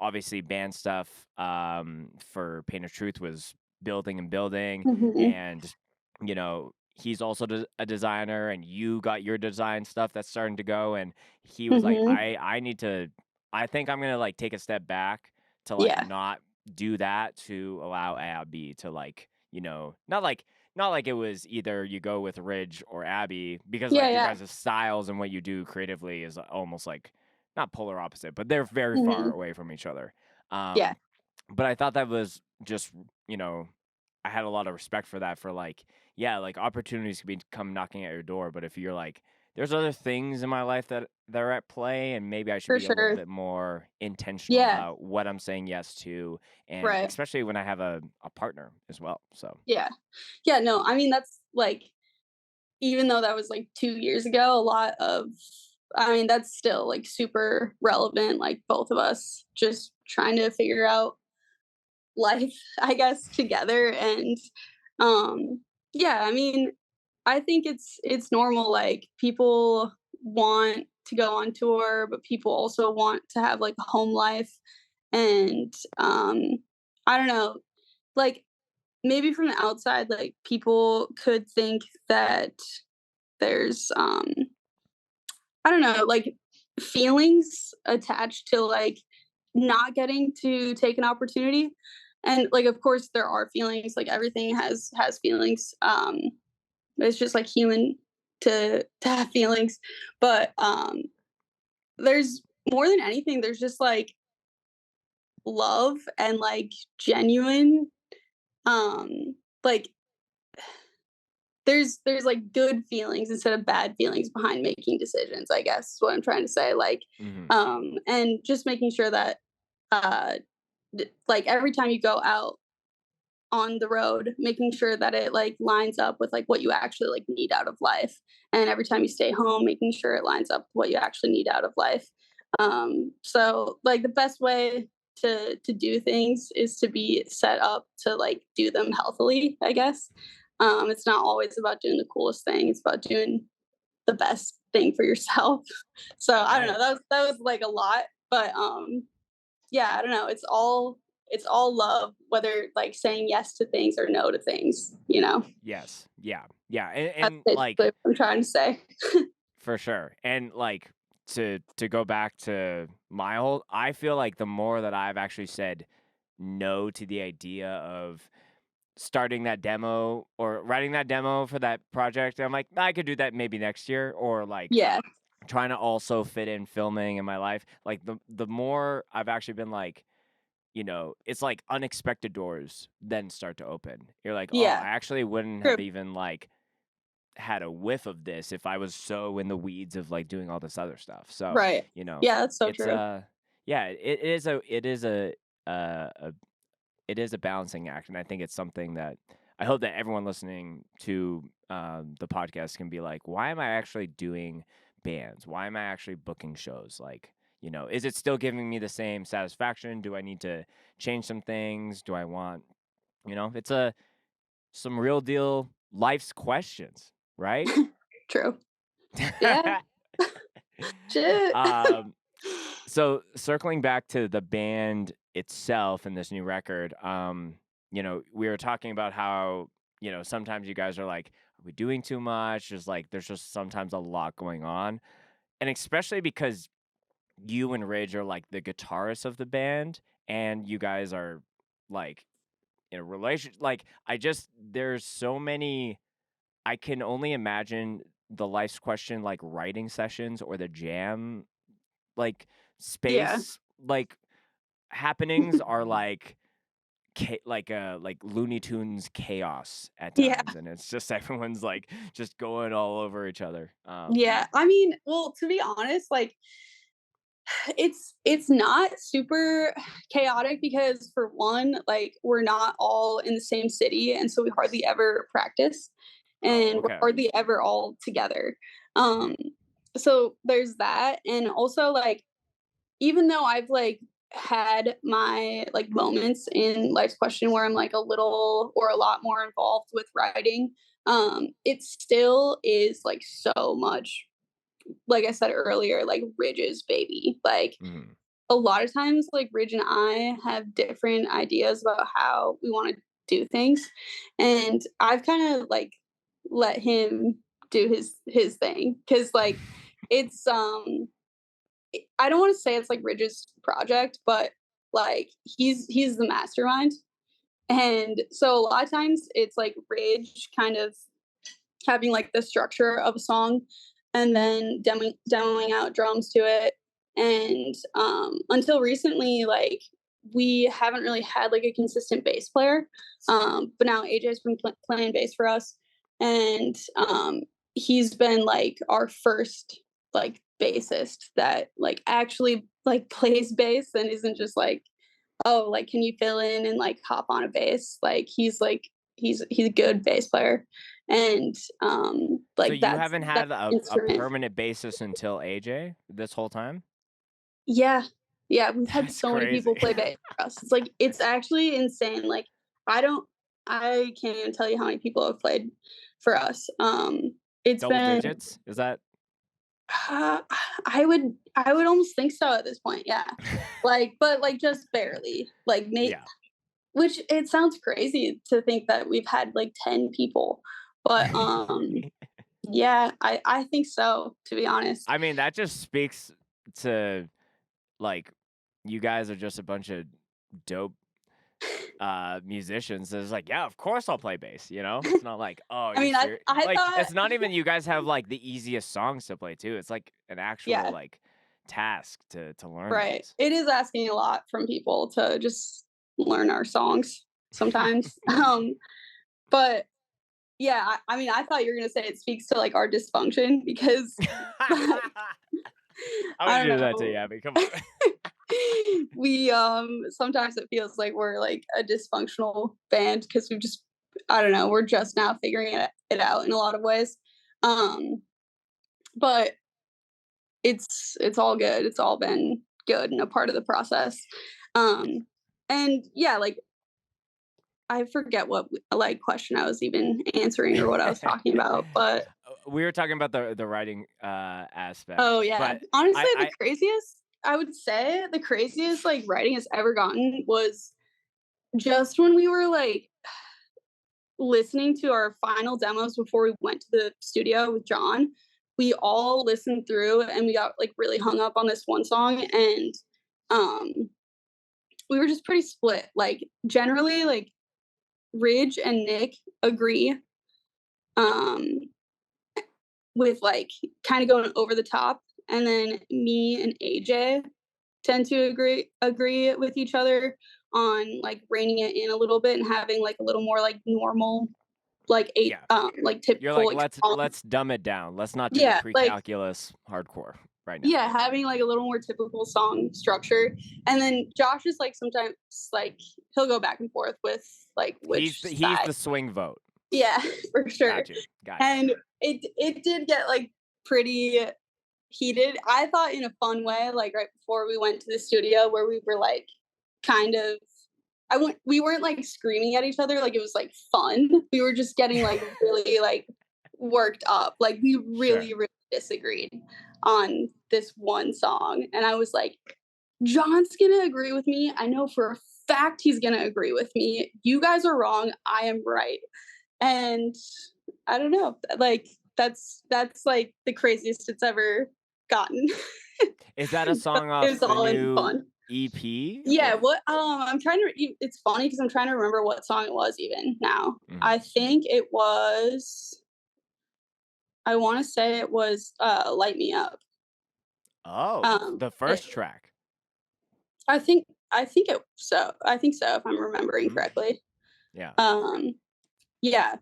Speaker 2: obviously band stuff for Pain of Truth was building and building.
Speaker 1: Hmm.
Speaker 2: And, he's also a designer, and you got your design stuff that's starting to go. And he was like,
Speaker 1: Hmm.
Speaker 2: I need to I think I'm gonna like take a step back to like
Speaker 1: Yeah.
Speaker 2: not do that to allow Abby to like, not like it was either you go with Ridge or Abby, because
Speaker 1: Yeah,
Speaker 2: like your
Speaker 1: yeah.
Speaker 2: guys' styles and what you do creatively is almost like not polar opposite, but they're very far
Speaker 1: Hmm.
Speaker 2: away from each other.
Speaker 1: Yeah.
Speaker 2: But I thought that was just, you know, I had a lot of respect for that, for like, yeah, like opportunities could be come knocking at your door, but if you're like, there's other things in my life that are at play, and maybe I should
Speaker 1: For
Speaker 2: be a little
Speaker 1: sure.
Speaker 2: bit more intentional
Speaker 1: Yeah.
Speaker 2: about what I'm saying yes to, and
Speaker 1: Right.
Speaker 2: especially when I have a partner as well. So
Speaker 1: Yeah. Yeah. No, I mean that's like, even though that was like 2 years ago, a lot of, I mean, that's still like super relevant. Like both of us just trying to figure out life, I guess, together. And um, yeah, I mean, I think it's normal. Like people want to go on tour, but people also want to have like a home life. And I don't know, like maybe from the outside, like people could think that there's I don't know, like feelings attached to like not getting to take an opportunity. And like of course there are feelings, like everything has feelings. It's just like human to have feelings. But there's more than anything, there's just like love and like genuine um like there's like good feelings instead of bad feelings behind making decisions, I guess is what I'm trying to say. Like
Speaker 2: hmm
Speaker 1: and just making sure that uh like every time you go out on the road, making sure that it like lines up with like what you actually like need out of life, and every time you stay home, making sure it lines up with what you actually need out of life. So like the best way to do things is to be set up to like do them healthily, I guess. It's not always about doing the coolest thing, it's about doing the best thing for yourself. So I don't know,
Speaker 2: right.
Speaker 1: that was like a lot, but yeah, I don't know. It's all love, whether like saying yes to things or no to things, you know?
Speaker 2: Yes, yeah, and,
Speaker 1: That's
Speaker 2: and
Speaker 1: basically
Speaker 2: like
Speaker 1: what I'm trying to say.
Speaker 2: for sure. And like, to go back to my whole, I feel like the more that I've actually said no to the idea of starting that demo or writing that demo for that project, I'm like, I could do that maybe next year, or like
Speaker 1: Yeah.
Speaker 2: trying to also fit in filming in my life. Like the more I've actually been like, it's like unexpected doors then start to open. You're like, oh,
Speaker 1: Yeah.
Speaker 2: I actually wouldn't have
Speaker 1: True.
Speaker 2: even like had a whiff of this if I was so in the weeds of like doing all this other stuff. So,
Speaker 1: Right.
Speaker 2: you know,
Speaker 1: Yeah, that's so
Speaker 2: it's
Speaker 1: true.
Speaker 2: yeah, uh, it is a balancing act, and I think it's something that I hope that everyone listening to the podcast can be like, why am I actually doing bands? Why am I actually booking shows? Like, is it still giving me the same satisfaction? Do I need to change some things? Do I want, it's some real deal life's questions, right?
Speaker 1: True. Yeah. Shit.
Speaker 2: um, so circling back to the band itself in this new record, we were talking about how, sometimes you guys are like, are we doing too much? There's just sometimes a lot going on. And especially because you and Ridge are like the guitarists of the band, and you guys are like in a relationship. There's so many, I can only imagine the Life's Question, like writing sessions or the jam, like
Speaker 1: Yeah.
Speaker 2: space, like happenings are like like Looney Tunes chaos at
Speaker 1: Yeah.
Speaker 2: times, and it's just everyone's like just going all over each other.
Speaker 1: Yeah. I mean, well, to be honest, like it's not super chaotic because for one, like we're not all in the same city and so we hardly ever practice
Speaker 2: Oh,
Speaker 1: and we're
Speaker 2: okay.
Speaker 1: hardly ever all together. Um so there's that, and also like even though I've like had my like moments in Life's Question where I'm like a little or a lot more involved with writing, it still is like so much, like I said earlier, like Ridge's baby. Like
Speaker 2: Mhm.
Speaker 1: a lot of times, like Ridge and I have different ideas about how we want to do things, and I've kind of like let him do his thing because like it's I don't want to say it's like Ridge's project, but like he's the mastermind, and so a lot of times it's like Ridge kind of having like the structure of a song and then demoing out drums to it. And until recently, like we haven't really had like a consistent bass player. But now AJ's been playing bass for us, and he's been like our first like bassist that like actually like plays bass and isn't just like, oh, like can you fill in and like hop on a bass? Like he's a good bass player, and
Speaker 2: So
Speaker 1: like
Speaker 2: you haven't
Speaker 1: that's
Speaker 2: had a
Speaker 1: instrument.
Speaker 2: permanent bassist until AJ this whole time?
Speaker 1: Yeah, yeah, we've had
Speaker 2: That's
Speaker 1: so many people
Speaker 2: crazy.
Speaker 1: play bass for us. It's like it's actually insane. Like I don't, I can't even tell you how many people have played for us. It's
Speaker 2: Double
Speaker 1: been
Speaker 2: digits? Is that?
Speaker 1: uh, I would almost think so at this point. Yeah, like but like just barely. Like maybe,
Speaker 2: Yeah.
Speaker 1: which it sounds crazy to think that we've had like 10 people, but yeah, I think so, to be honest.
Speaker 2: I mean, that just speaks to like you guys are just a bunch of dope musicians. It's like, yeah, of course I'll play bass, It's not like, oh,
Speaker 1: I
Speaker 2: you're
Speaker 1: mean, I
Speaker 2: serious.
Speaker 1: I
Speaker 2: Like,
Speaker 1: thought
Speaker 2: it's not even you guys have like the easiest songs to play too. It's like an actual
Speaker 1: yeah,
Speaker 2: like task to learn
Speaker 1: right.
Speaker 2: those.
Speaker 1: It is asking a lot from people to just learn our songs sometimes. But yeah, I mean, I thought you were gonna say it speaks to like our dysfunction because like,
Speaker 2: I
Speaker 1: I
Speaker 2: would
Speaker 1: don't
Speaker 2: do that too,
Speaker 1: know.
Speaker 2: yeah, but come on.
Speaker 1: We sometimes it feels like we're like a dysfunctional band because we just, I don't know, we're just now figuring it out in a lot of ways. Um but it's all good. It's all been good and a part of the process. Um and yeah, like I forget what like question I was even answering or what I was talking about, but
Speaker 2: We were talking about the writing aspect,
Speaker 1: oh yeah.
Speaker 2: but
Speaker 1: Honestly,
Speaker 2: I
Speaker 1: I would say the craziest like writing has ever gotten was just when we were like listening to our final demos before we went to the studio with John. We all listened through and we got like really hung up on this one song, and um we were just pretty split. Like generally like Ridge and Nick agree um with like kind of going over the top, and then me and AJ tend to agree with each other on like reining it in a little bit and having like a little more like normal like eight
Speaker 2: yeah.
Speaker 1: like
Speaker 2: You're
Speaker 1: typical
Speaker 2: like,
Speaker 1: like
Speaker 2: let's dumb it down. Let's not do the
Speaker 1: yeah, like
Speaker 2: pre-calculus hardcore right now.
Speaker 1: yeah, having like a little more typical song structure. And then Josh is like sometimes like he'll go back and forth with like
Speaker 2: He's
Speaker 1: which
Speaker 2: he's
Speaker 1: side.
Speaker 2: the swing vote.
Speaker 1: Yeah, for sure.
Speaker 2: Got you. Got you.
Speaker 1: And it did get like pretty heated. I thought in a fun way, like right before we went to the studio where we were like kind of we weren't like screaming at each other, like it was like fun. We were just getting like really like worked up. Like we
Speaker 2: Sure.
Speaker 1: really, really disagreed on this one song. And I was like, John's gonna agree with me. I know for a fact he's gonna agree with me. You guys are wrong. I am right. And I don't know. Like that's like the craziest it's ever gotten.
Speaker 2: Is that a
Speaker 1: But
Speaker 2: song
Speaker 1: it
Speaker 2: off
Speaker 1: was
Speaker 2: the
Speaker 1: all in
Speaker 2: new
Speaker 1: fun.
Speaker 2: EP?
Speaker 1: Yeah, what I'm trying to it's funny because I'm trying to remember what song it was even now.
Speaker 2: Mhm.
Speaker 1: I think it was I want to say it was Light Me Up.
Speaker 2: Oh, the
Speaker 1: It,
Speaker 2: first track.
Speaker 1: I think it so. I think so if I'm remembering
Speaker 2: Mhm.
Speaker 1: correctly.
Speaker 2: Yeah.
Speaker 1: Um yeah,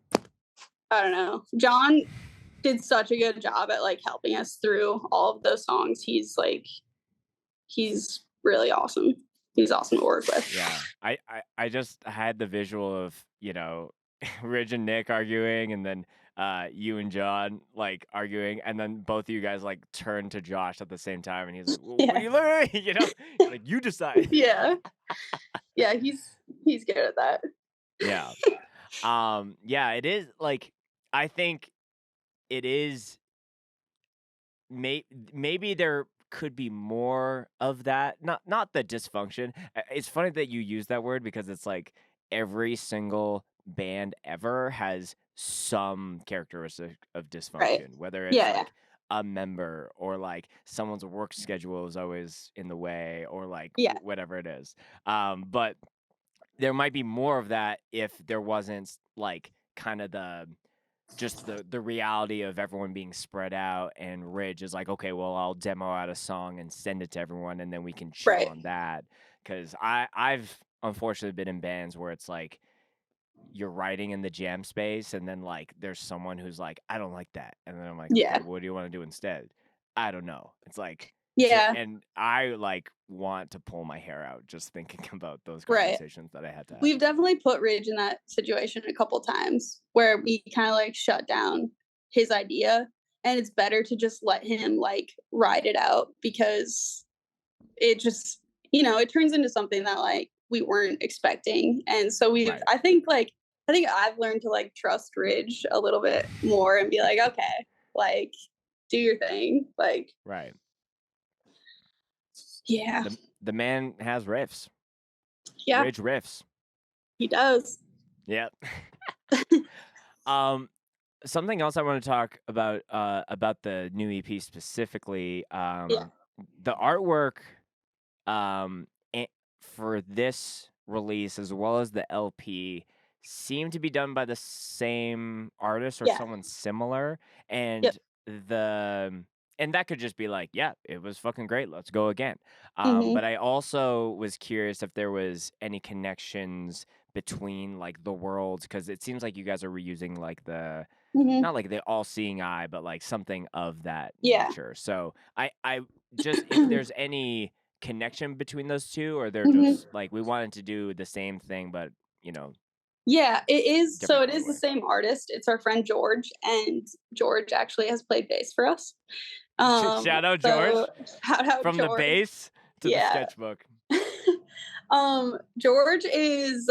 Speaker 1: I don't know. John did such a good job at like helping us through all of those songs. He's really awesome. He's awesome to work with.
Speaker 2: Yeah. I just had the visual of, Ridge and Nick arguing, and then you and John like arguing, and then both of you guys like turn to Josh at the same time, and he's like, well, "What are
Speaker 1: Yeah.
Speaker 2: you looking at?" He's like, "You decide."
Speaker 1: Yeah. Yeah, he's good at that.
Speaker 2: Yeah. Yeah, it is like I think it is maybe there could be more of that. Not the dysfunction. It's funny that you use that word because it's like every single band ever has some characteristic of
Speaker 1: Right.
Speaker 2: dysfunction, whether it's
Speaker 1: Yeah, yeah.
Speaker 2: like a member or like someone's work schedule is always in the way or like
Speaker 1: Yeah.
Speaker 2: whatever it is. But there might be more of that if there wasn't like kind of the reality of everyone being spread out, and Ridge is like, okay, well, I'll demo out a song and send it to everyone, and then we can chill
Speaker 1: Right.
Speaker 2: on that. Because I've unfortunately been in bands where it's like you're writing in the jam space, and then like there's someone who's like, I don't like that, and then I'm like, okay,
Speaker 1: Yeah.
Speaker 2: what do you want to do instead? I don't know. It's like
Speaker 1: Yeah.
Speaker 2: and I like want to pull my hair out just thinking about those
Speaker 1: Right.
Speaker 2: conversations that I had to have.
Speaker 1: We've definitely put Ridge in that situation a couple times where we kind of like shut down his idea, and it's better to just let him like ride it out because it just it turns into something that like we weren't expecting. And so
Speaker 2: Right.
Speaker 1: I think I've learned to like trust Ridge a little bit more and be like, okay, like do your thing. Like,
Speaker 2: Right.
Speaker 1: yeah.
Speaker 2: The man has riffs.
Speaker 1: Yeah,
Speaker 2: Ridge riffs.
Speaker 1: he does.
Speaker 2: Yep. Um, something else I want to talk about the new EP specifically.
Speaker 1: Yeah.
Speaker 2: The artwork um for this release as well as the LP seem to be done by the same artist or
Speaker 1: Yeah.
Speaker 2: someone similar,
Speaker 1: Yep.
Speaker 2: and the and that could just be like, yeah, it was fucking great. Let's go again. But
Speaker 1: Mhm.
Speaker 2: I also was curious if there was any connections between like the worlds because it seems like you guys are reusing like the
Speaker 1: Mhm.
Speaker 2: not like the all-seeing eye, but like something of that
Speaker 1: Yeah.
Speaker 2: nature. So I just if there's any connection between those two, or they're
Speaker 1: Mhm.
Speaker 2: just like we wanted to do the same thing, but you know,
Speaker 1: Yeah, it is. So
Speaker 2: different
Speaker 1: it is the
Speaker 2: colorway.
Speaker 1: same artist. It's our friend George, and George actually has played bass for us.
Speaker 2: Shout out
Speaker 1: So
Speaker 2: George
Speaker 1: shout out
Speaker 2: from the
Speaker 1: George.
Speaker 2: bass to the
Speaker 1: Yeah.
Speaker 2: sketchbook.
Speaker 1: George is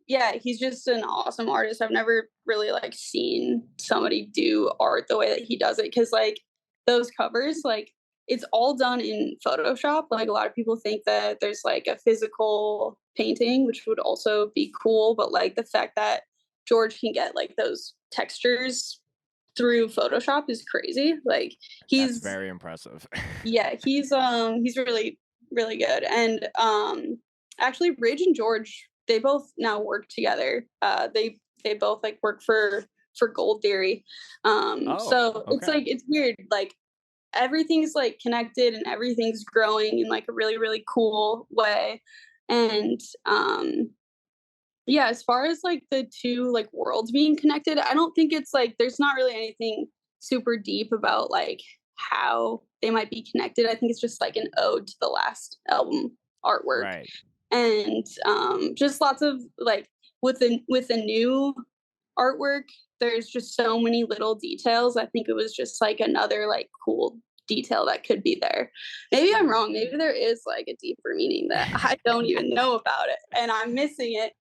Speaker 1: yeah, he's just an awesome artist. I've never really like seen somebody do art the way that he does it because like those covers, like it's all done in Photoshop. Like a lot of people think that there's like a physical painting, which would also be cool, but like the fact that George can get like those textures through Photoshop is crazy. Like
Speaker 2: That's
Speaker 1: he's
Speaker 2: very impressive.
Speaker 1: yeah, he's really really good. And actually Ridge and George, they both now work together. They both like work for Gold Theory.
Speaker 2: Oh,
Speaker 1: So it's
Speaker 2: okay.
Speaker 1: like it's weird. Like everything's like connected and everything's growing in like a really really cool way. And yeah, as far as like the two like worlds being connected, I don't think it's like there's not really anything super deep about like how they might be connected. I think it's just like an ode to the last album artwork.
Speaker 2: Right.
Speaker 1: And just lots of like with the new artwork, there's just so many little details. I think it was just like another like cool detail that could be there. Maybe I'm
Speaker 2: Mm.
Speaker 1: wrong. Maybe there is like a deeper meaning that I don't even know about it and I'm missing it.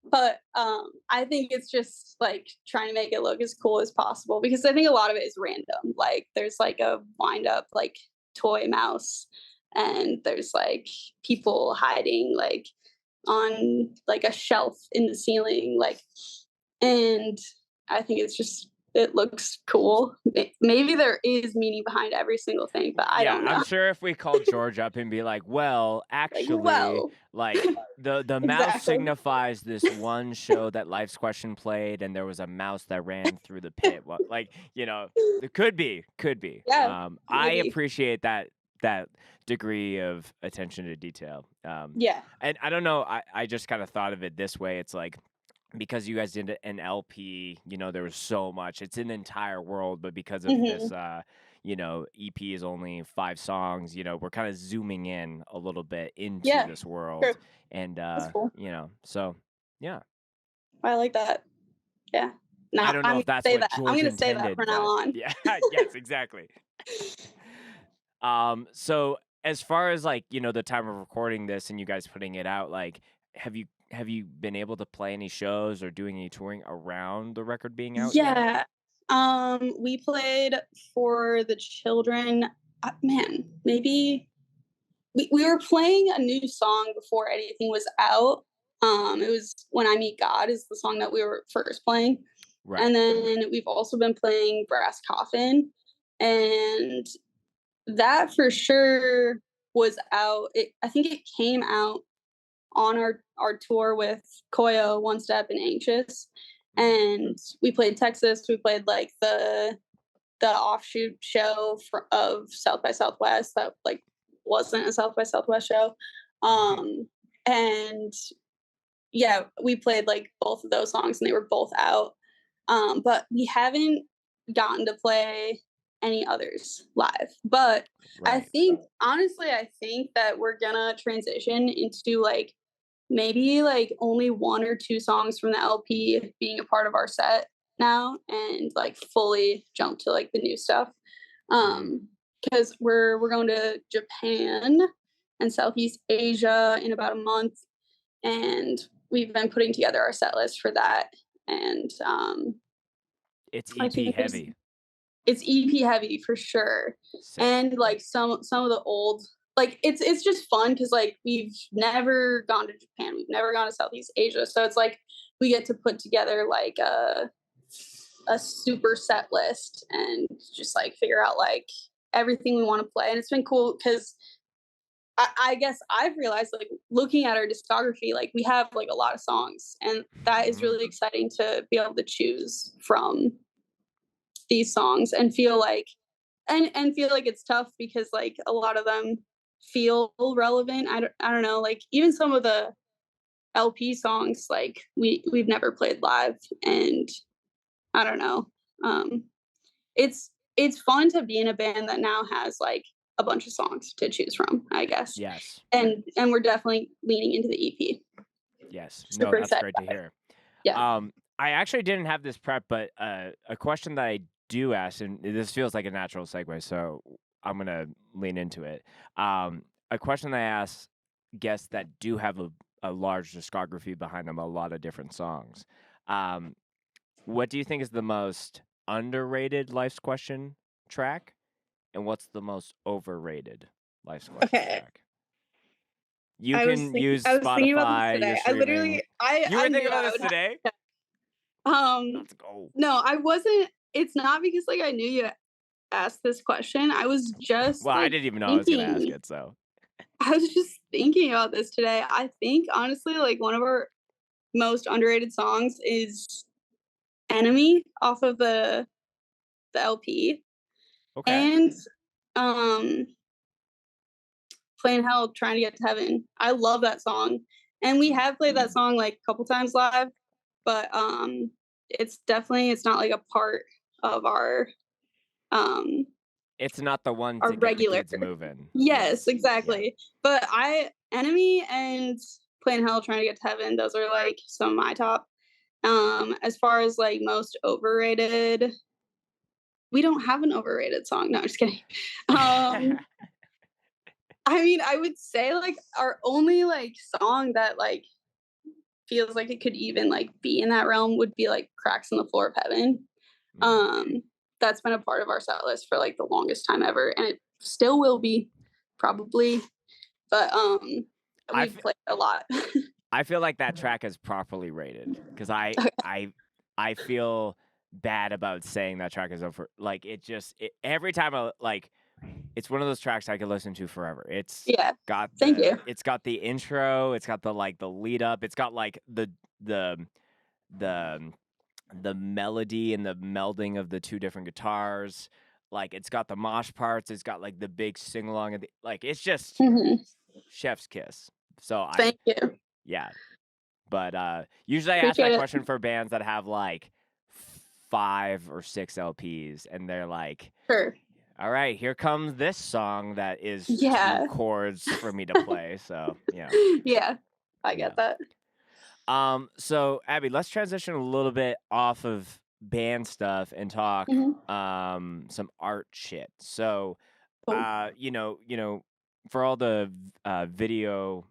Speaker 1: But I think it's just like trying to make it look as cool as possible because I think a lot of it is random. Like there's like a wind up like toy mouse and there's like people hiding like on like a shelf in the ceiling, like, and I think it looks cool. Maybe there is meaning behind every single thing, but I
Speaker 2: Yeah,
Speaker 1: don't know.
Speaker 2: I'm sure if we called George up and be like, well,
Speaker 1: Like,
Speaker 2: actually,
Speaker 1: well,
Speaker 2: like the mouse
Speaker 1: exactly.
Speaker 2: signifies this one show that Life's Question played, and there was a mouse that ran through the pit. Well, like, it could be.
Speaker 1: Yeah,
Speaker 2: I
Speaker 1: maybe.
Speaker 2: appreciate that degree of attention to detail.
Speaker 1: Yeah.
Speaker 2: And I don't know, I just kind of thought of it this way. It's like, because you guys did an LP, there was so much. It's an entire world, but because of this,
Speaker 1: Hmm.
Speaker 2: EP is only 5 songs. We're kind of zooming in a little bit into
Speaker 1: Yeah.
Speaker 2: this
Speaker 1: True.
Speaker 2: world, and
Speaker 1: That's cool.
Speaker 2: so yeah.
Speaker 1: I like that. Yeah.
Speaker 2: I
Speaker 1: Now
Speaker 2: don't
Speaker 1: I'm
Speaker 2: know
Speaker 1: gonna
Speaker 2: if that's
Speaker 1: say
Speaker 2: what
Speaker 1: that. I'm
Speaker 2: George
Speaker 1: gonna say that
Speaker 2: intended,
Speaker 1: from now
Speaker 2: but
Speaker 1: on.
Speaker 2: yeah, yes, exactly. So as far as like, the time of recording this and you guys putting it out, like, have you been able to play any shows or doing any touring around the record being out yet?
Speaker 1: Yeah. We played for the children. Man, maybe we were playing a new song before anything was out. It was "When I Meet God" is the song that we were first playing,
Speaker 2: Right.
Speaker 1: and then we've also been playing Brass Coffin, and that for sure was out. I think it came out on our tour with Koyo, One Step, and Anxious,
Speaker 2: Mhm.
Speaker 1: and we played Texas. We played like the offshoot show of South by Southwest that like wasn't a South by Southwest show, and yeah, we played like both of those songs, and they were both out. But we haven't gotten to play any others live. But
Speaker 2: Right.
Speaker 1: I think that we're gonna transition into like maybe like only one or two songs from the LP being a part of our set now, and like fully jump to like the new stuff.
Speaker 2: Mhm.
Speaker 1: Because we're going to Japan and Southeast Asia in about a month, and we've been putting together our set list for that. And
Speaker 2: It's
Speaker 1: I
Speaker 2: EP
Speaker 1: think
Speaker 2: heavy.
Speaker 1: it's EP heavy for sure.
Speaker 2: Sick.
Speaker 1: And like some of the old, like it's just fun because like we've never gone to Japan, we've never gone to Southeast Asia, so it's like we get to put together like a super set list and just like figure out like everything we want to play. And it's been cool because I guess I've realized like looking at our discography, like we have like a lot of songs, and that is
Speaker 2: Mhm.
Speaker 1: really exciting to be able to choose from these songs and feel like and feel like it's tough because like a lot of them feel relevant. I don't know, like even some of the LP songs like we've never played live, and I don't know. Um it's fun to be in a band that now has like a bunch of songs to choose from, I guess.
Speaker 2: Yes.
Speaker 1: And we're definitely leaning into the EP.
Speaker 2: Yes. No,
Speaker 1: Super
Speaker 2: that's
Speaker 1: excited
Speaker 2: great to
Speaker 1: about it.
Speaker 2: hear.
Speaker 1: Yeah.
Speaker 2: I actually didn't have this prep, but a question that I do ask, and this feels like a natural segue, so I'm gonna lean into it. A question that I ask guests that do have a large discography behind them, a lot of different songs. Um, what do you think is the most underrated Life's Question track, and what's the most overrated Life's Question
Speaker 1: Okay.
Speaker 2: track? You can use
Speaker 1: I was thinking about this
Speaker 2: Spotify, your
Speaker 1: today. I
Speaker 2: streaming.
Speaker 1: literally I
Speaker 2: You
Speaker 1: I
Speaker 2: were thinking
Speaker 1: knew
Speaker 2: about
Speaker 1: I
Speaker 2: this
Speaker 1: would have
Speaker 2: today?
Speaker 1: to.
Speaker 2: Let's go.
Speaker 1: No, I wasn't. It's not because like I knew you asked this question. I was just
Speaker 2: Well, I
Speaker 1: like
Speaker 2: didn't even know I was gonna ask
Speaker 1: thinking.
Speaker 2: it, so.
Speaker 1: I was just thinking about this today. I think honestly, like one of our most underrated songs is "Enemy" off of the LP,
Speaker 2: Okay.
Speaker 1: and um, "Playing Hell, Trying to Get to Heaven." I love that song, and we have played that song like a couple times live, but it's not like a part of um
Speaker 2: It's not the one
Speaker 1: our
Speaker 2: to get the
Speaker 1: regular.
Speaker 2: kids moving.
Speaker 1: Yes,
Speaker 2: Yes. Yeah.
Speaker 1: exactly. But Enemy and Playing Hell, Trying to Get to Heaven, those are like some of my top. As far as like most overrated, we don't have an overrated song. No, I'm just kidding. Um, I mean, I would say like our only like song that like feels like it could even like be in that realm would be like Cracks in the Floor of Heaven.
Speaker 2: Mhm.
Speaker 1: Um, that's been a part of our set list for like the longest time ever, and it still will be probably. But
Speaker 2: I
Speaker 1: we've
Speaker 2: f-
Speaker 1: played a lot.
Speaker 2: I feel like that track is properly rated because I feel bad about saying that track is over. Like every time it's one of those tracks I could listen to forever.
Speaker 1: Yeah. Thank you.
Speaker 2: It's got the intro, it's got the lead up, it's got like the the the melody and the melding of the two different guitars. Like it's got the mosh parts, it's got like the big sing along of it's just
Speaker 1: Hmm.
Speaker 2: chef's kiss. So
Speaker 1: Thank you.
Speaker 2: yeah. But usually I ask
Speaker 1: Appreciate
Speaker 2: that
Speaker 1: it.
Speaker 2: question for bands that have like 5 or 6 LPs and they're like,
Speaker 1: Sure.
Speaker 2: all right, here comes this song that is 2
Speaker 1: Yeah.
Speaker 2: chords for me to play. So, yeah.
Speaker 1: Yeah. I
Speaker 2: Yeah.
Speaker 1: get that.
Speaker 2: So Abby, let's transition a little bit off of band stuff and talk
Speaker 1: Hmm.
Speaker 2: some art shit. So,
Speaker 1: Cool.
Speaker 2: for all the video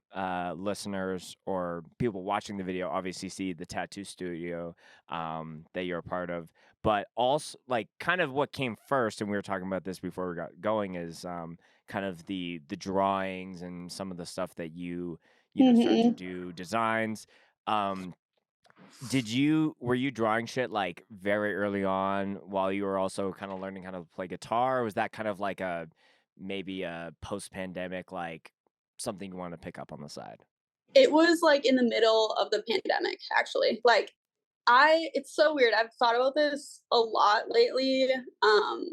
Speaker 2: listeners or people watching the video, obviously see the tattoo studio that you're a part of, but also like kind of what came first, and we were talking about this before we got going, is kind of the drawings and some of the stuff that started to
Speaker 1: Hmm.
Speaker 2: do designs. Um, were you drawing shit like very early on while you were also kind of learning how to play guitar? Or was that kind of like maybe a post-pandemic, like something you want to pick up on the side?
Speaker 1: It was like in the middle of the pandemic, actually. Like it's so weird. I've thought about this a lot lately. Um,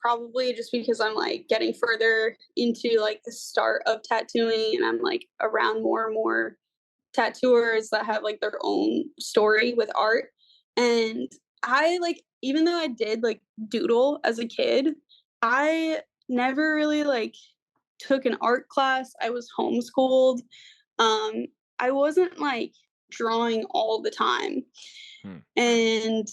Speaker 1: Probably just because I'm like getting further into like the start of tattooing and I'm like around more and more tattooers that have like their own story with art. And I like, even though I did like doodle as a kid, I never really like took an art class. I was homeschooled. um, I wasn't like drawing all the time.
Speaker 2: Hmm.
Speaker 1: And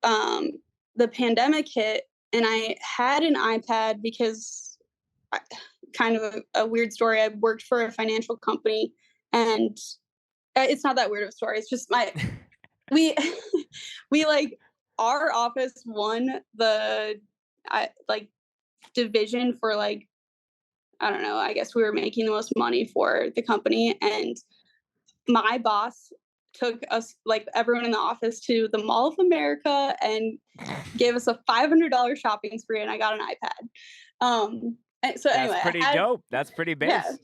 Speaker 1: um, the pandemic hit, and I had an iPad because I, kind of a weird story. I worked for a financial company, and it's not that weird of a story. It's just we we like our office won the like division for like, I don't know. I guess we were making the most money for the company, and my boss took us, like everyone in the office, to the Mall of America and gave us a $500 shopping spree, and I got an iPad. So
Speaker 2: That's
Speaker 1: anyway,
Speaker 2: pretty dope. That's pretty
Speaker 1: yeah,
Speaker 2: base.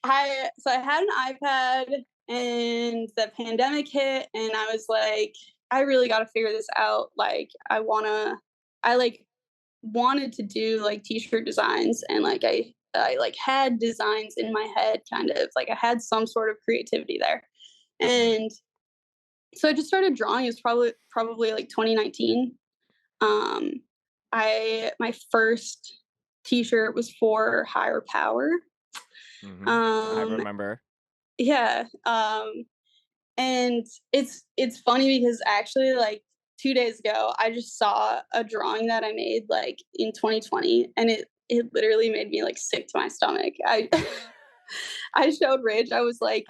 Speaker 1: I had an iPad, and the pandemic hit, and I was like, I really got to figure this out. Like, I like wanted to do like t-shirt designs, and like I like had designs in my head, kind of like I had some sort of creativity there.
Speaker 2: Mhm.
Speaker 1: And so I just started drawing. It was probably like 2019. um my first t-shirt was for Higher Power.
Speaker 2: I
Speaker 1: um
Speaker 2: remember.
Speaker 1: yeah. And it's funny because actually, like 2 days ago, I just saw a drawing that I made like in 2020, and it literally made me like sick to my stomach. I I showed Ridge. I was like,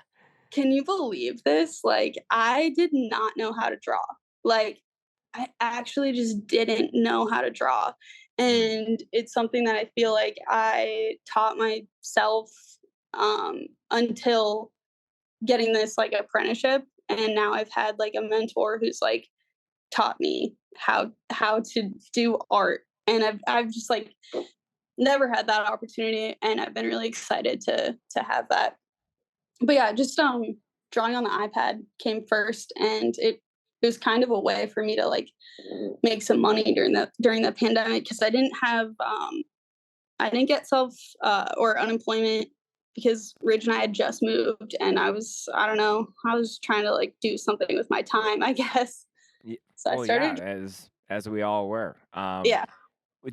Speaker 1: "Can you believe this? Like, I did not know how to draw. Like, I actually just didn't know how to draw."
Speaker 2: Mm.
Speaker 1: And it's something that I feel like I taught myself until getting this like apprenticeship, and now I've had like a mentor who's like taught me how to do art, and I've just like never had that opportunity, and I've been really excited to have that. But yeah, just drawing on the iPad came first, and it was kind of a way for me to like make some money during the pandemic, because I didn't get self or unemployment because Ridge and I had just moved, and I don't know, I was trying to like do something with my time, I guess. So I
Speaker 2: Well, yeah,
Speaker 1: started,
Speaker 2: as we all were.
Speaker 1: yeah,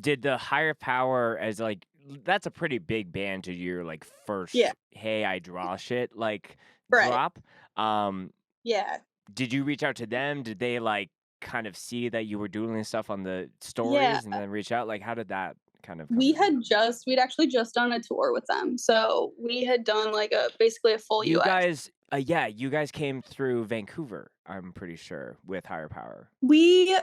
Speaker 2: Did the Higher Power as like that's a pretty big band to your like
Speaker 1: yeah,
Speaker 2: first hey I draw shit like
Speaker 1: right,
Speaker 2: drop. Um,
Speaker 1: yeah,
Speaker 2: did you reach out to them? Did they like kind of see that you were doing stuff on the
Speaker 1: yeah.
Speaker 2: stories and then reach out? Like how did that kind of come
Speaker 1: We
Speaker 2: together?
Speaker 1: had we'd actually just done a tour with them, so we had done like a basically a full
Speaker 2: You
Speaker 1: US.
Speaker 2: guys, you guys came through Vancouver, I'm pretty sure, with Higher Power.
Speaker 1: We,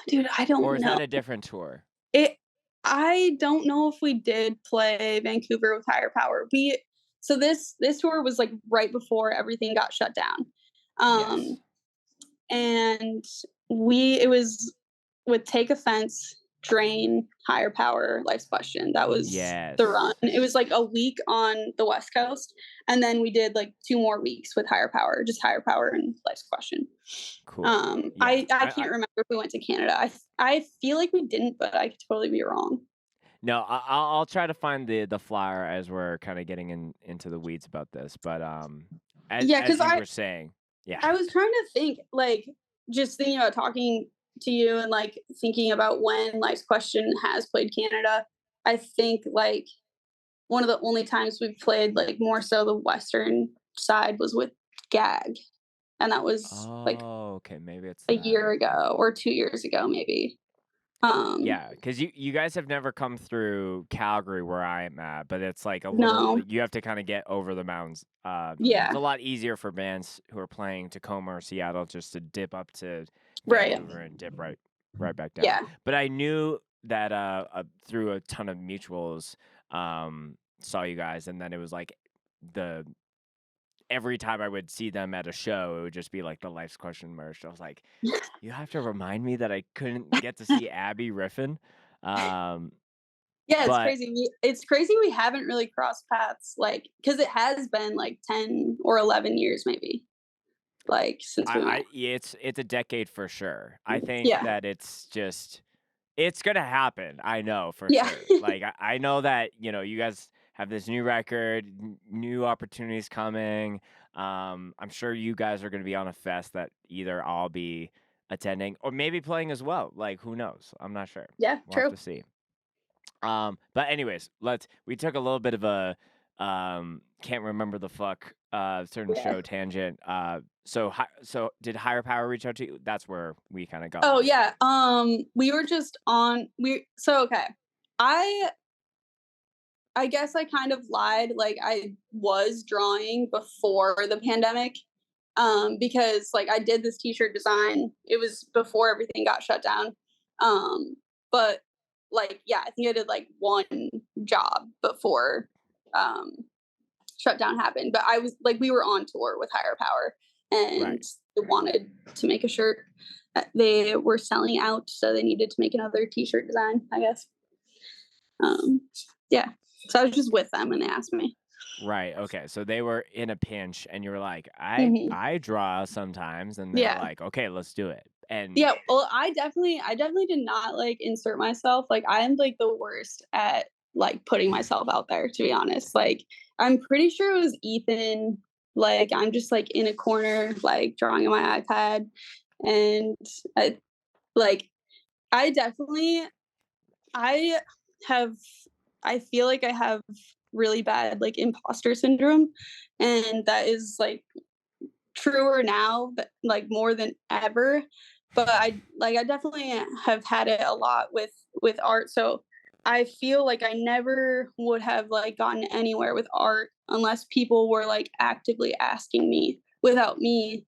Speaker 1: dude, I
Speaker 2: Or
Speaker 1: don't
Speaker 2: is
Speaker 1: know.
Speaker 2: that a different tour?
Speaker 1: It I don't know if we did play Vancouver with Higher Power. This tour was like right before everything got shut down.
Speaker 2: Yes.
Speaker 1: Um and it was with Take Offense, Drain, Higher Power, Life's Question. That was the run.
Speaker 2: Yes.
Speaker 1: It was like a week on the West Coast, and then we did like 2 more weeks with Higher Power, just Higher Power and Life's Question.
Speaker 2: Cool. Yeah.
Speaker 1: I can't remember if we went to Canada. I feel like we didn't, but I could totally be wrong.
Speaker 2: No, I'll try to find the flyer as we're kind of getting into the weeds about this. But
Speaker 1: Yeah, because
Speaker 2: as you were saying, yeah.
Speaker 1: I was trying to think, like, just thinking about talking to you and like thinking about when Life's Question has played Canada. I think like one of the only times we've played like more so the Western side was with Gag, and that was like
Speaker 2: Oh, okay. Maybe it's
Speaker 1: a
Speaker 2: that.
Speaker 1: year ago or 2 years ago, maybe.
Speaker 2: Yeah, because you guys have never come through Calgary where I am at, but it's like a little
Speaker 1: No,
Speaker 2: like, you have to kind of get over the mountains. It's
Speaker 1: yeah,
Speaker 2: a lot easier for bands who are playing Tacoma or Seattle just to dip up to
Speaker 1: right,
Speaker 2: Vancouver and dip right back down.
Speaker 1: yeah,
Speaker 2: But I knew that through a ton of mutuals, saw you guys, and then it was like the every time I would see them at a show, it would just be like the Life's Question merch. I was like, you have to remind me that I couldn't get to see Abby Riffin. Um,
Speaker 1: yeah. It's
Speaker 2: but
Speaker 1: crazy. It's crazy we haven't really crossed paths, like, because it has been like 10 or 11 years, maybe, like since we met.
Speaker 2: yeah, it's a decade for sure. I think
Speaker 1: Yeah,
Speaker 2: that it's gonna happen. I know for
Speaker 1: yeah,
Speaker 2: sure. Like I know that you guys have this new record, new opportunities coming. I'm sure you guys are gonna be on a fest that either I'll be attending or maybe playing as well. Like who knows? I'm not sure.
Speaker 1: yeah.
Speaker 2: We'll have
Speaker 1: True.
Speaker 2: to see. But anyways, we took a little bit of a can't remember the fuck certain
Speaker 1: Yeah.
Speaker 2: show tangent. So did Higher Power reach out to you? That's where we kind of got
Speaker 1: Oh
Speaker 2: lost.
Speaker 1: yeah. We were just on. Okay. I I guess I kind of lied. Like I was drawing before the pandemic. Because like I did this t-shirt design. It was before everything got shut down. But like yeah, I think I did like one job before um shutdown happened. But I was like we were on tour with Higher Power and
Speaker 2: Right.
Speaker 1: they wanted to make a shirt. They were selling out, so they needed to make another t-shirt design, I guess. Um yeah. So I was just with them and they asked me.
Speaker 2: Right. Okay. So they were in a pinch and you were like,
Speaker 1: Hmm.
Speaker 2: I draw sometimes, and they were
Speaker 1: Yeah.
Speaker 2: like, okay, let's do it. And
Speaker 1: Yeah, well, I definitely did not, like, insert myself, like, I am, like, the worst at, like, putting myself out there, to be honest, like, I'm pretty sure it was Ethan, like, I'm just, like, in a corner, like, drawing on my iPad, and I like, I definitely I have I feel like I have really bad, like, imposter syndrome, and that is, like, truer now, but like more than ever. But I definitely have had it a lot with art. So I feel like I never would have like gotten anywhere with art unless people were like actively asking me without me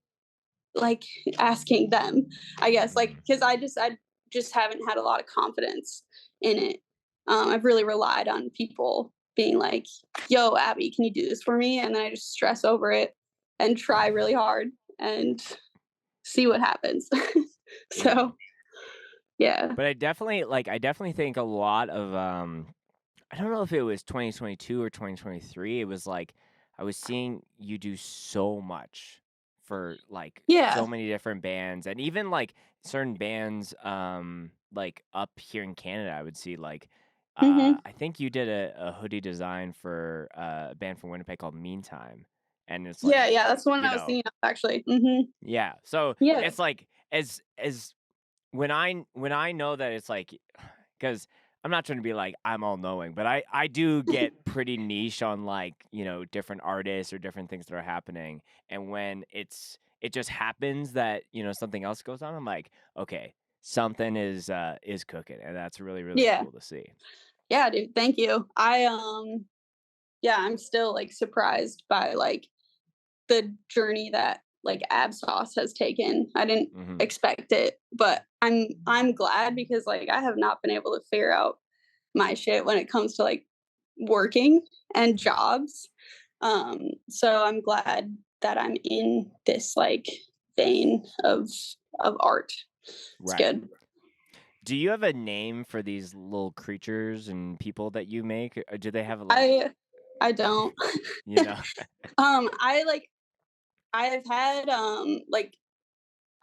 Speaker 1: like asking them. I guess like
Speaker 2: Mhm.
Speaker 1: because I just haven't had a lot of confidence in it. I've really relied on people being like, "Yo, Abby, can you do this for me?" And then I just stress over it and try really hard and see what happens.
Speaker 2: Yeah.
Speaker 1: So yeah.
Speaker 2: But I definitely think a lot of I don't know if it was 2022 or 2023. It was like I was seeing you do so much for like
Speaker 1: Yeah.
Speaker 2: so many different bands, and even like certain bands like up here in Canada I would see like
Speaker 1: Hmm.
Speaker 2: I think you did a hoodie design for a band from Winnipeg called Meantime, and it's like,
Speaker 1: Yeah, yeah, that's the one
Speaker 2: you
Speaker 1: I was
Speaker 2: know,
Speaker 1: thinking of actually. Hmm.
Speaker 2: yeah. So
Speaker 1: Yeah.
Speaker 2: it's like as when I know that it's like, because I'm not trying to be like I'm all knowing, but I do get pretty niche on like different artists or different things that are happening, and when it just happens that something else goes on, I'm like, okay, something is cooking, and that's really
Speaker 1: Yeah.
Speaker 2: cool to see.
Speaker 1: Yeah, dude. Thank you. Yeah, I'm still like surprised by like the journey that like Absauce has taken. I didn't
Speaker 2: Hmm.
Speaker 1: expect it, but I'm glad because like I have not been able to figure out my shit when it comes to like working and jobs. So I'm glad that I'm in this like vein of art. It's
Speaker 2: Right.
Speaker 1: good.
Speaker 2: Do you have a name for these little creatures and people that you make? Or do they have like,
Speaker 1: I don't.
Speaker 2: you know?
Speaker 1: I like I've had like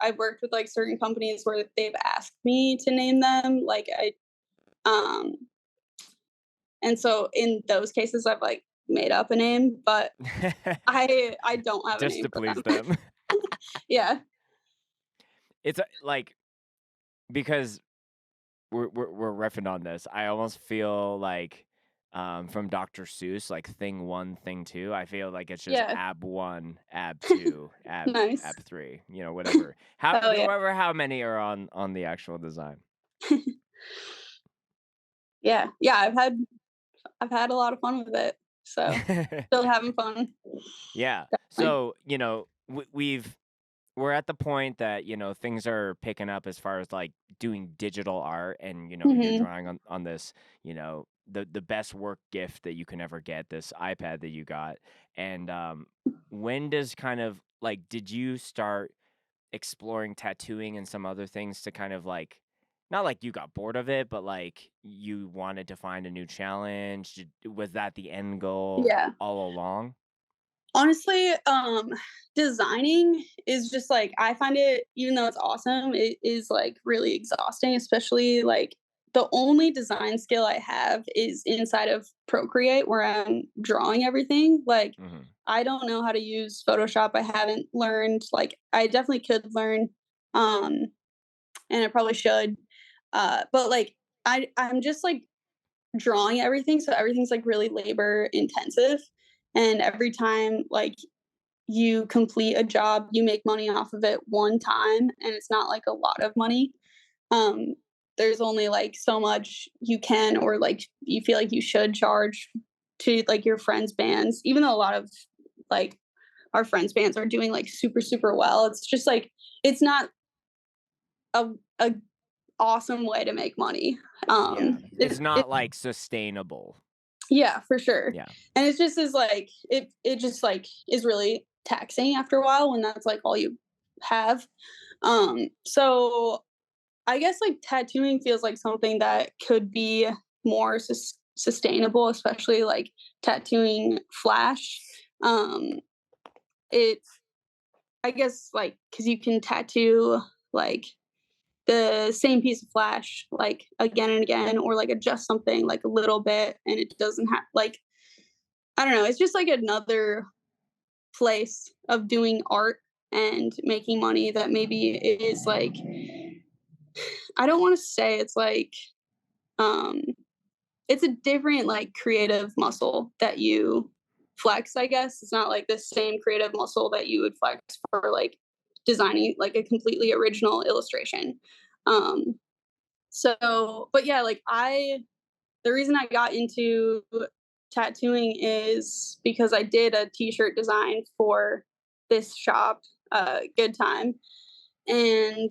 Speaker 1: I've worked with like certain companies where they've asked me to name them. Like I um and so in those cases I've like made up a name, but I don't have a
Speaker 2: Just
Speaker 1: name
Speaker 2: to
Speaker 1: for
Speaker 2: please
Speaker 1: them.
Speaker 2: them.
Speaker 1: Yeah.
Speaker 2: It's like, because we're riffing on this. I almost feel like from Dr. Seuss, like thing one, thing two. I feel like it's just
Speaker 1: Yeah.
Speaker 2: ab one, ab two,
Speaker 1: Nice.
Speaker 2: ab three. Whatever.
Speaker 1: Oh yeah.
Speaker 2: How many are on the actual design.
Speaker 1: Yeah. Yeah, I've had a lot of fun with it. So still having fun.
Speaker 2: Yeah.
Speaker 1: Definitely.
Speaker 2: So we're at the point that things are picking up as far as like doing digital art, and you're
Speaker 1: Mhm.
Speaker 2: drawing on this, the best work gift that you can ever get, this iPad that you got. And when does kind of like, did you start exploring tattooing and some other things to kind of like, not like you got bored of it, but like you wanted to find a new challenge? Was that the end goal
Speaker 1: Yeah.
Speaker 2: all along?
Speaker 1: Honestly, designing is just like I find it, even though it's awesome, it is like really exhausting, especially like the only design skill I have is inside of Procreate where I'm drawing everything. Like
Speaker 2: Hmm.
Speaker 1: I don't know how to use Photoshop. I haven't learned. Like I definitely could learn. Um and I probably should. But like I'm just like drawing everything, so everything's like really labor intensive. And every time like you complete a job, you make money off of it one time, and it's not like a lot of money. Um, there's only like so much you can, or like you feel like you should charge to like your friends' bands, even though a lot of like our friends' bands are doing like super, super well. It's just like it's not a awesome way to make money.
Speaker 2: Yeah. It's
Speaker 1: It
Speaker 2: not like sustainable.
Speaker 1: Yeah, for sure.
Speaker 2: Yeah.
Speaker 1: And it's just is like it just like is really taxing after a while when that's like all you have. So I guess like tattooing feels like something that could be more sustainable, especially like tattooing flash. Um it I guess like cuz you can tattoo like the same piece of flash like again and again, or like adjust something like a little bit, and it doesn't have like I don't know, it's just like another place of doing art and making money that maybe is like I don't want to say it's like um it's a different like creative muscle that you flex, I guess. It's not like the same creative muscle that you would flex for like designing like a completely original illustration. Um but yeah, like I the reason I got into tattooing is because I did a t-shirt design for this shop, Good Time. And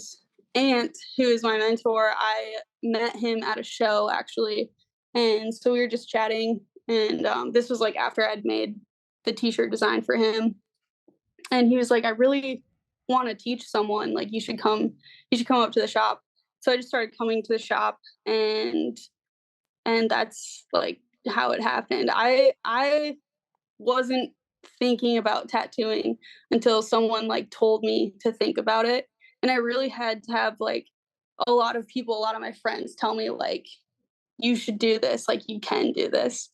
Speaker 1: Ant, who is my mentor, I met him at a show actually. And so we were just chatting. And this was like after I'd made the t-shirt design for him. And he was like, I really want to teach someone, like you should come up to the shop. So I just started coming to the shop, and that's like how it happened. I wasn't thinking about tattooing until someone like told me to think about it, and I really had to have like a lot of people, a lot of my friends tell me like you should do this, like you can do this,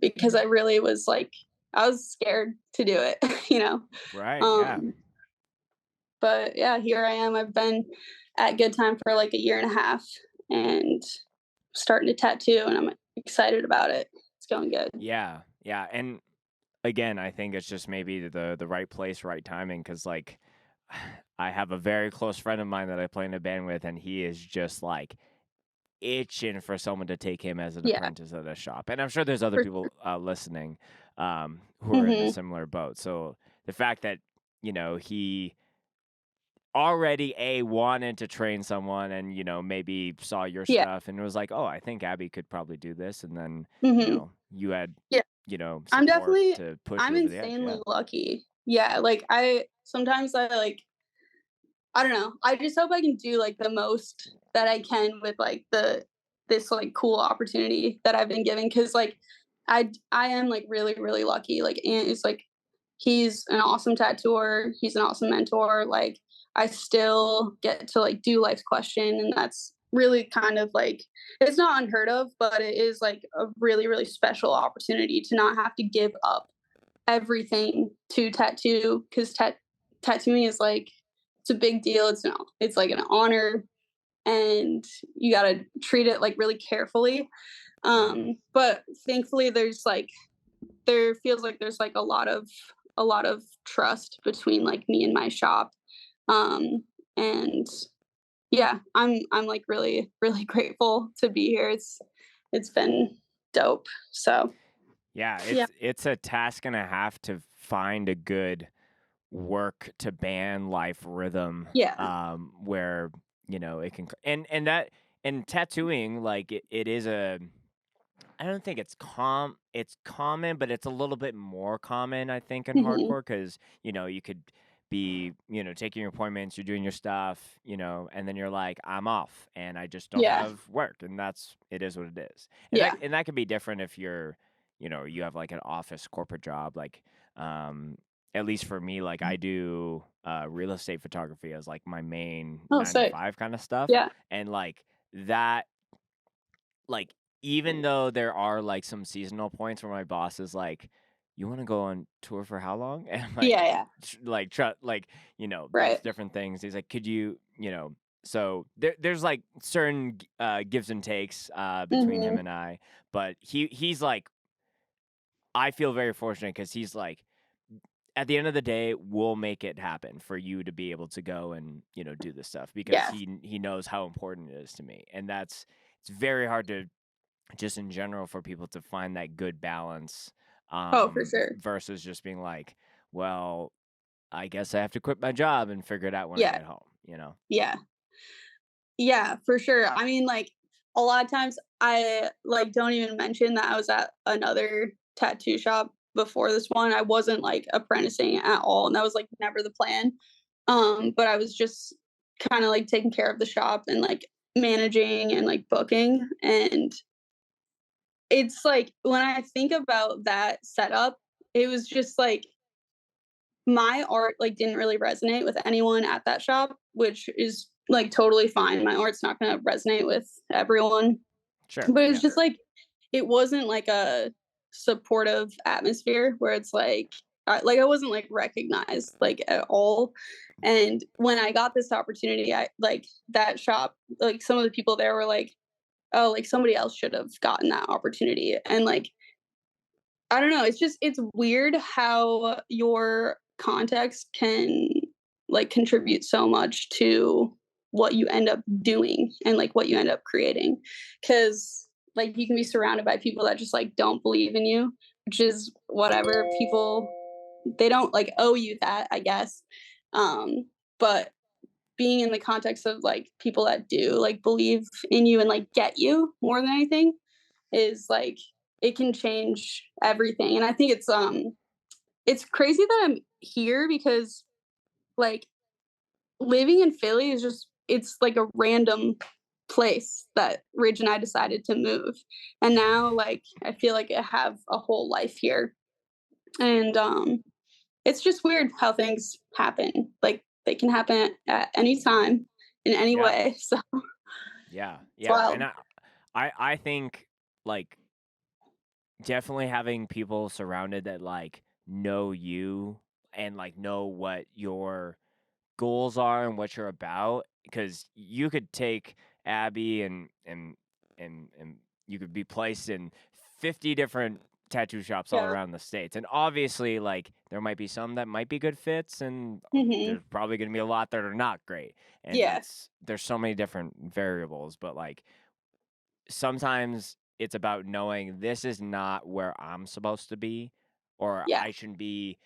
Speaker 1: because I really was like I was scared to do it, you know.
Speaker 2: Right. Yeah.
Speaker 1: Um, but yeah, here I am. I've been at Good Time for like a year and a half, and starting to tattoo, and I'm excited about it. It's going good.
Speaker 2: Yeah. Yeah. And again, I think it's just maybe the right place, right timing. Because like, I have a very close friend of mine that I play in a band with, and he is just like itching for someone to take him as an
Speaker 1: Yeah,
Speaker 2: apprentice at a shop. And I'm sure there's other
Speaker 1: for
Speaker 2: people
Speaker 1: sure.
Speaker 2: listening, who are in a
Speaker 1: Mhm.
Speaker 2: similar boat. So the fact that he already wanted to train someone and, maybe saw your
Speaker 1: Yeah.
Speaker 2: stuff and was like, "Oh, I think Abby could probably do this." And then,
Speaker 1: Mhm.
Speaker 2: you had,
Speaker 1: Yeah. I'm
Speaker 2: support
Speaker 1: definitely
Speaker 2: to push
Speaker 1: I'm
Speaker 2: you over the edge. Yeah.
Speaker 1: insanely lucky. Yeah, like, I sometimes I don't know, I just hope I can do, like, the most that I can with, like, this, like, cool opportunity that I've been given. Because I am, like, really, really lucky, like, Ant is, like, he's an awesome tattooer, he's an awesome mentor, like, I still get to, like, do Life's Question, and that's really kind of, like, it's not unheard of, but it is, like, a really, really special opportunity to not have to give up everything to tattoo, because tattooing is like, it's a big deal. It's like an honor, and you got to treat it like really carefully.
Speaker 2: Mhm.
Speaker 1: But thankfully, there feels like there's like a lot of trust between like me and my shop. Um and yeah, I'm like really, really grateful to be here. It's been dope. So
Speaker 2: Yeah,
Speaker 1: yeah.
Speaker 2: it's a task and a half to find a good work to band life rhythm,
Speaker 1: Yeah.
Speaker 2: where it can and that and tattooing, like, it is a, I don't think it's common, but it's a little bit more common, I think, in
Speaker 1: Hmm.
Speaker 2: hardcore because you could be, taking your appointments, you're doing your stuff, and then you're like, I'm off and I just don't
Speaker 1: Yeah.
Speaker 2: have work, and it is what it is. And
Speaker 1: Yeah.
Speaker 2: that can be different if you're, you have like an office corporate job, like, um at least for me, like I do real estate photography as like my main
Speaker 1: Oh,
Speaker 2: 9 to
Speaker 1: sick.
Speaker 2: 5 kind of stuff,
Speaker 1: Yeah.
Speaker 2: and like that, like, even though there are, like, some seasonal points where my boss is like, "You wanna go on tour for how long?" And I'm like,
Speaker 1: Yeah, yeah.
Speaker 2: like, there's
Speaker 1: Right.
Speaker 2: different things. He's like, "Could you," so there's, like, certain gives and takes, between him
Speaker 1: Mhm.
Speaker 2: and I, but he's like, I feel very fortunate because he's like, at the end of the day, we'll make it happen for you to be able to go and, do this stuff because
Speaker 1: Yeah.
Speaker 2: he knows how important it is to me, and it's very hard to, just in general, for people to find that good balance,
Speaker 1: Oh, for sure.
Speaker 2: versus just being like, well, I guess I have to quit my job and figure it out when I
Speaker 1: Yeah.
Speaker 2: get home.
Speaker 1: Yeah. Yeah, for sure. I mean, like, a lot of times I, like, don't even mention that I was at another tattoo shop before this one. I wasn't, like, apprenticing at all, and that was, like, never the plan. But I was just kinda, like, taking care of the shop and, like, managing and, like, booking, and it's, like, when I think about that setup, it was just, like, my art, like, didn't really resonate with anyone at that shop, which is, like, totally fine. My art's not gonna resonate with everyone,
Speaker 2: Sure.
Speaker 1: but it's
Speaker 2: Yeah.
Speaker 1: just, like, it wasn't, like, a supportive atmosphere where it's, like, I wasn't, like, recognized, like, at all, and when I got this opportunity, that shop, like, some of the people there were like, "Oh, like, somebody else should have gotten that opportunity," and, like, I don't know, it's weird how your context can, like, contribute so much to what you end up doing and, like, what you end up creating. Because like, you can be surrounded by people that just, like, don't believe in you, which is whatever. People, they don't, like, owe you that, I guess. But being in the context of, like, people that do, like, believe in you and, like, get you more than anything is, like, it can change everything, and I think it's crazy that I'm here because, like, living in Philly is just it's like a random place that Ridge and I decided to move, and now, like, I feel like I have a whole life here, and, it's just weird how things happen, like, they can happen at any time, in any
Speaker 2: Yeah.
Speaker 1: way, so
Speaker 2: Yeah.
Speaker 1: it's
Speaker 2: Yeah.
Speaker 1: wild.
Speaker 2: And I think, like, definitely having people surrounded that, like, know you and, like, know what your goals are and what you're about, because you could take Abby and you could be placed in 50 different tattoo shops all
Speaker 1: Yeah.
Speaker 2: around the states, and obviously, like, there might be some that might be good fits, and
Speaker 1: Mhm.
Speaker 2: there's probably going to be a lot that are not great, and
Speaker 1: Yeah.
Speaker 2: there's so many different variables, but, like, sometimes it's about knowing this is not where I'm supposed to be, or
Speaker 1: Yeah.
Speaker 2: I shouldn't be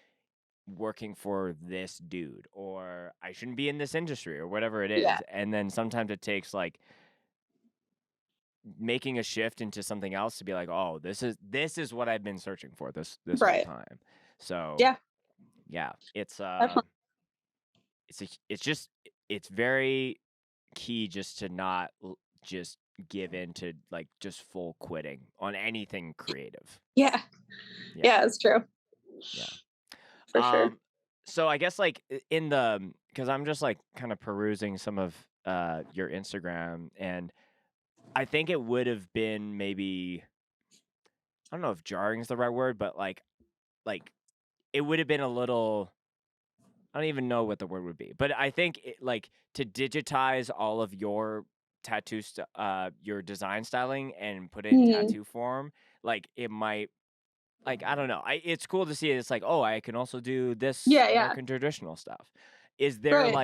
Speaker 2: working for this dude, or I shouldn't be in this industry, or whatever it
Speaker 1: Yeah.
Speaker 2: is. And then sometimes it takes like making a shift into something else to be like, oh, this is what I've been searching for this whole
Speaker 1: Right.
Speaker 2: time. So
Speaker 1: Yeah.
Speaker 2: yeah,
Speaker 1: Definitely.
Speaker 2: it's very key just to not just give in to like just full quitting on anything creative.
Speaker 1: Yeah.
Speaker 2: Yeah,
Speaker 1: Yeah, it's true.
Speaker 2: yeah.
Speaker 1: For sure.
Speaker 2: So I guess like in the because I'm just like kind of perusing some of your Instagram, and I think it would have been maybe, I don't know if jarring is the right word, but like it would have been a little, I don't even know what the word would be, but I think like to digitize all of your your design styling and put it in
Speaker 1: Mhm.
Speaker 2: tattoo form, like it might, like I don't know. It's cool to see it. It's like, oh, I can also do this
Speaker 1: Yeah, yeah.
Speaker 2: American traditional stuff. Is there
Speaker 1: Right.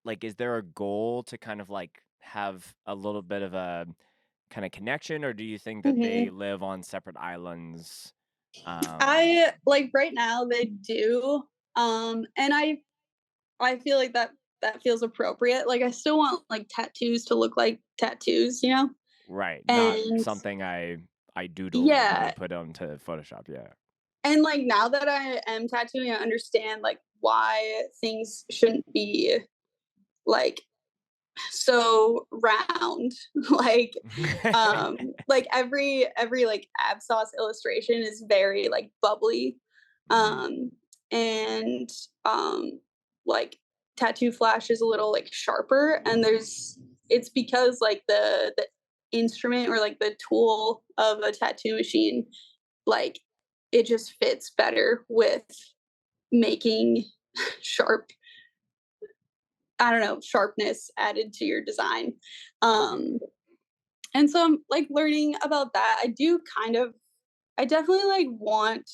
Speaker 2: like is there a goal to kind of like have a little bit of a kind of connection, or do you think that they
Speaker 1: Mhm.
Speaker 2: live on separate islands?
Speaker 1: I like right now they do. And I feel like that feels appropriate. Like I still want like tattoos to look like tattoos, you know?
Speaker 2: Right, not
Speaker 1: And
Speaker 2: something I doodled and
Speaker 1: yeah,
Speaker 2: then put onto Photoshop. Yeah.
Speaker 1: and like now that I am tattooing, I understand like why things shouldn't be like so round. like like every like absauce illustration is very like bubbly.
Speaker 2: Mhm.
Speaker 1: Um and like tattoo flash is a little like sharper, and there's it's because like the instrument or like the tool of a tattoo machine, like it just fits better with making sharp, I don't know, sharpness added to your design.
Speaker 2: Right.
Speaker 1: Um and so I'm like learning about that. I definitely like want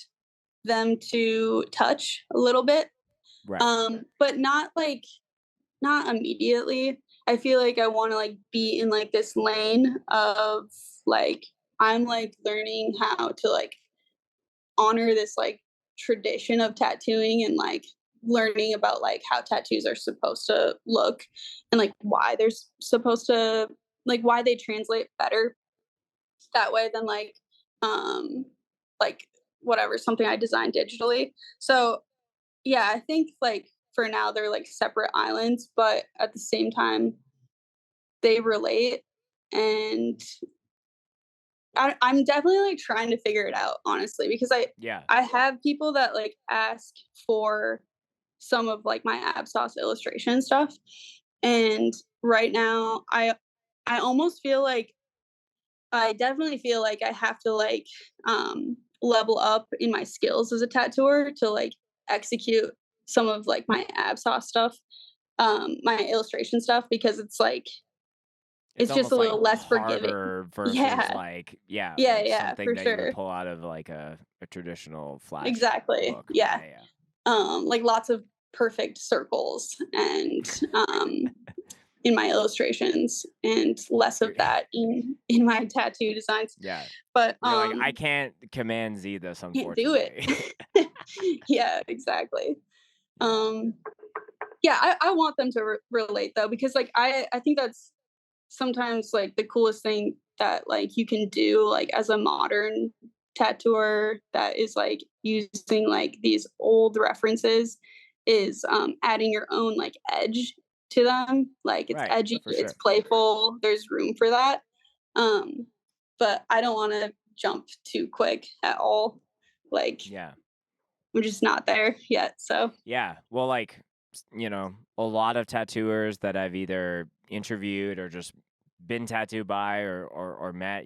Speaker 1: them to touch a little bit.
Speaker 2: Right.
Speaker 1: But not immediately. I feel like I want to like be in like this lane of like I'm like learning how to like honor this like tradition of tattooing, and like learning about like how tattoos are supposed to look, and like why they're supposed to, like why they translate better that way than um like whatever something I designed digitally. So yeah, I think like for now they're like separate islands, but at the same time they relate. And I'm definitely like trying to figure it out honestly, because
Speaker 2: Yeah.
Speaker 1: I have people that like ask for some of like my AppSauce illustration stuff, and right now I almost feel like I definitely feel like I have to like level up in my skills as a tattooer to like execute some of like my AppSauce stuff, my illustration stuff, because it's like
Speaker 2: It's
Speaker 1: it's just a
Speaker 2: almost like
Speaker 1: little less forgiving.
Speaker 2: harder versus
Speaker 1: Yeah.
Speaker 2: like, yeah,
Speaker 1: Yeah,
Speaker 2: like
Speaker 1: yeah,
Speaker 2: something
Speaker 1: for
Speaker 2: that you would
Speaker 1: sure.
Speaker 2: pull out of like a traditional flash
Speaker 1: Exactly.
Speaker 2: book.
Speaker 1: Yeah.
Speaker 2: Yeah, yeah.
Speaker 1: Like lots of perfect circles and in my illustrations, and less of
Speaker 2: You're
Speaker 1: that in my tattoo designs.
Speaker 2: yeah.
Speaker 1: But
Speaker 2: You're like, I can't command Z this,
Speaker 1: can't do it.
Speaker 2: unfortunately.
Speaker 1: Yeah, exactly.
Speaker 2: Yeah.
Speaker 1: Um yeah, I want them to relate though, because like I think that's sometimes like the coolest thing that like you can do like as a modern tattooer that is like using like these old references is adding your own like edge to them. Like it's
Speaker 2: Right.
Speaker 1: edgy,
Speaker 2: For
Speaker 1: it's
Speaker 2: sure.
Speaker 1: playful, there's room for that. um but I don't want to jump too quick at all. Like
Speaker 2: Yeah.
Speaker 1: we're just not there yet, so
Speaker 2: Yeah. Well, like, a lot of tattooers that I've either interviewed or just been tattooed by or met,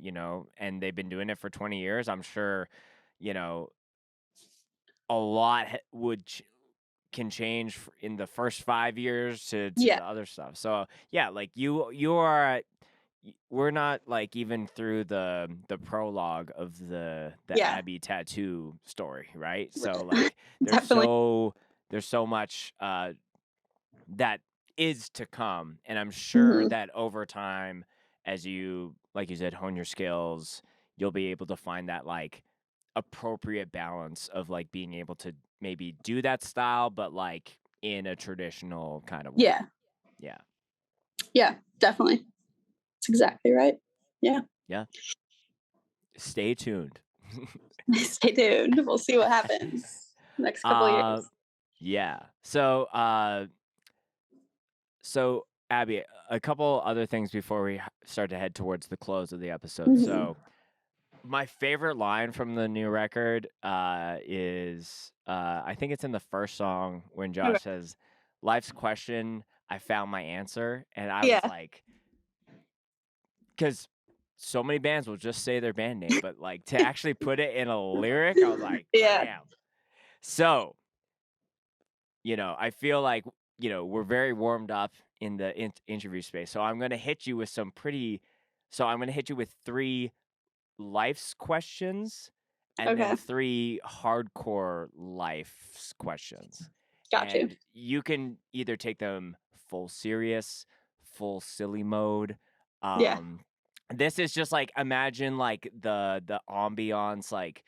Speaker 2: and they've been doing it for 20 years, I'm sure, you know, a lot can change in the first 5 years to
Speaker 1: yeah.
Speaker 2: the other stuff. So yeah, like you are we're not like even through the prologue of the
Speaker 1: Yeah.
Speaker 2: Abbey tattoo story, right? So like there's
Speaker 1: Definitely.
Speaker 2: so there's so much that is to come, and I'm sure
Speaker 1: Hmm.
Speaker 2: that over time, as you like you said, hone your skills, you'll be able to find that like appropriate balance of like being able to maybe do that style, but like in a traditional kind of way.
Speaker 1: Yeah.
Speaker 2: Yeah.
Speaker 1: Yeah, definitely. That's exactly right. Yeah.
Speaker 2: Yeah. Stay tuned.
Speaker 1: Stay tuned. We'll see what happens next couple of years.
Speaker 2: Yeah. So Abby, a couple other things before we start to head towards the close of the episode.
Speaker 1: Mhm.
Speaker 2: So my favorite line from the new record is I think it's in the first song when
Speaker 1: Okay.
Speaker 2: Josh says, "Life's question, I found my answer," and I was
Speaker 1: Yeah.
Speaker 2: like, because so many bands will just say their band name, but like to actually put it in a lyric, I was like,
Speaker 1: Yeah.
Speaker 2: damn. So, I feel like, we're very warmed up in the interview space. So I'm going to hit you with three life's questions and then
Speaker 1: Okay.
Speaker 2: three hardcore life's questions.
Speaker 1: Got you.
Speaker 2: And you can either take them full serious, full silly mode.
Speaker 1: Yeah.
Speaker 2: This is just like imagine like the ambiance like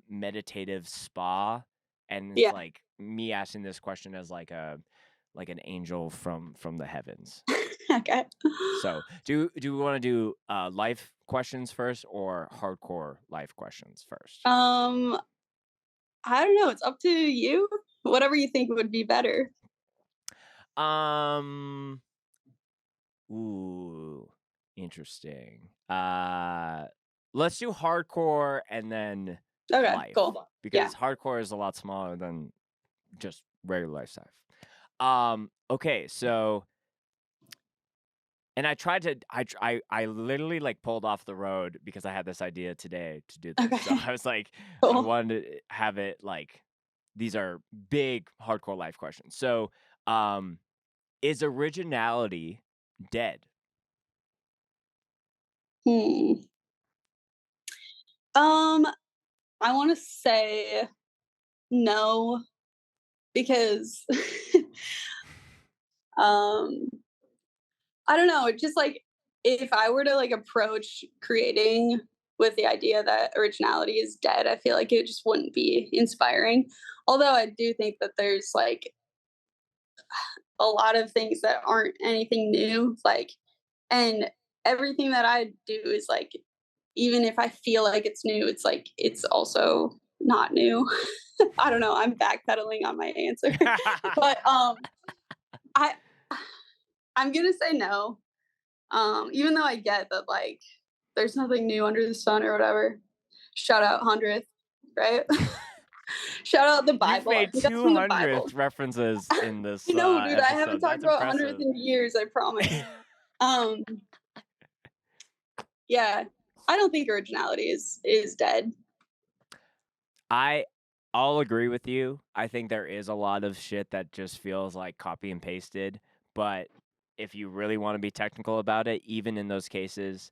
Speaker 2: meditative spa, and it's
Speaker 1: Yeah.
Speaker 2: like me asking this question as like an angel from the heavens.
Speaker 1: Okay.
Speaker 2: So, do we want to do life questions first or hardcore life questions first?
Speaker 1: I don't know. It's up to you. Whatever you think would be better.
Speaker 2: Um, ooh, interesting. Let's do hardcore and then
Speaker 1: Okay.
Speaker 2: life,
Speaker 1: Cool. Yeah.
Speaker 2: because hardcore is a lot smaller than just regular life stuff. Okay, so and I tried to I literally like pulled off the road because I had this idea today to do this. So
Speaker 1: Okay.
Speaker 2: I was like, I
Speaker 1: Cool.
Speaker 2: wanted to have it like these are big hardcore life questions. So, is originality dead?
Speaker 1: Hmm. Um, I want to say no because um I don't know, it's just like if I were to like approach creating with the idea that originality is dead, I feel like it just wouldn't be inspiring. Although I do think that there's like a lot of things that aren't anything new, like, and everything that I do is like, even if I feel like it's new, it's like it's also not new. I don't know. I'm backpedaling on my answer, but I I'm gonna say no. Even though I get that like there's nothing new under the sun or whatever. Shout out 100th, right? Shout out the
Speaker 2: You've
Speaker 1: Bible. I
Speaker 2: made
Speaker 1: think that's from the
Speaker 2: 200th
Speaker 1: Bible.
Speaker 2: references in this
Speaker 1: I know, dude. I haven't
Speaker 2: episode.
Speaker 1: talked
Speaker 2: That's
Speaker 1: about 100th
Speaker 2: impressive.
Speaker 1: in years. I promise. Um, yeah, I don't think originality is dead.
Speaker 2: I'll agree with you. I think there is a lot of shit that just feels like copy and pasted, but if you really want to be technical about it, even in those cases,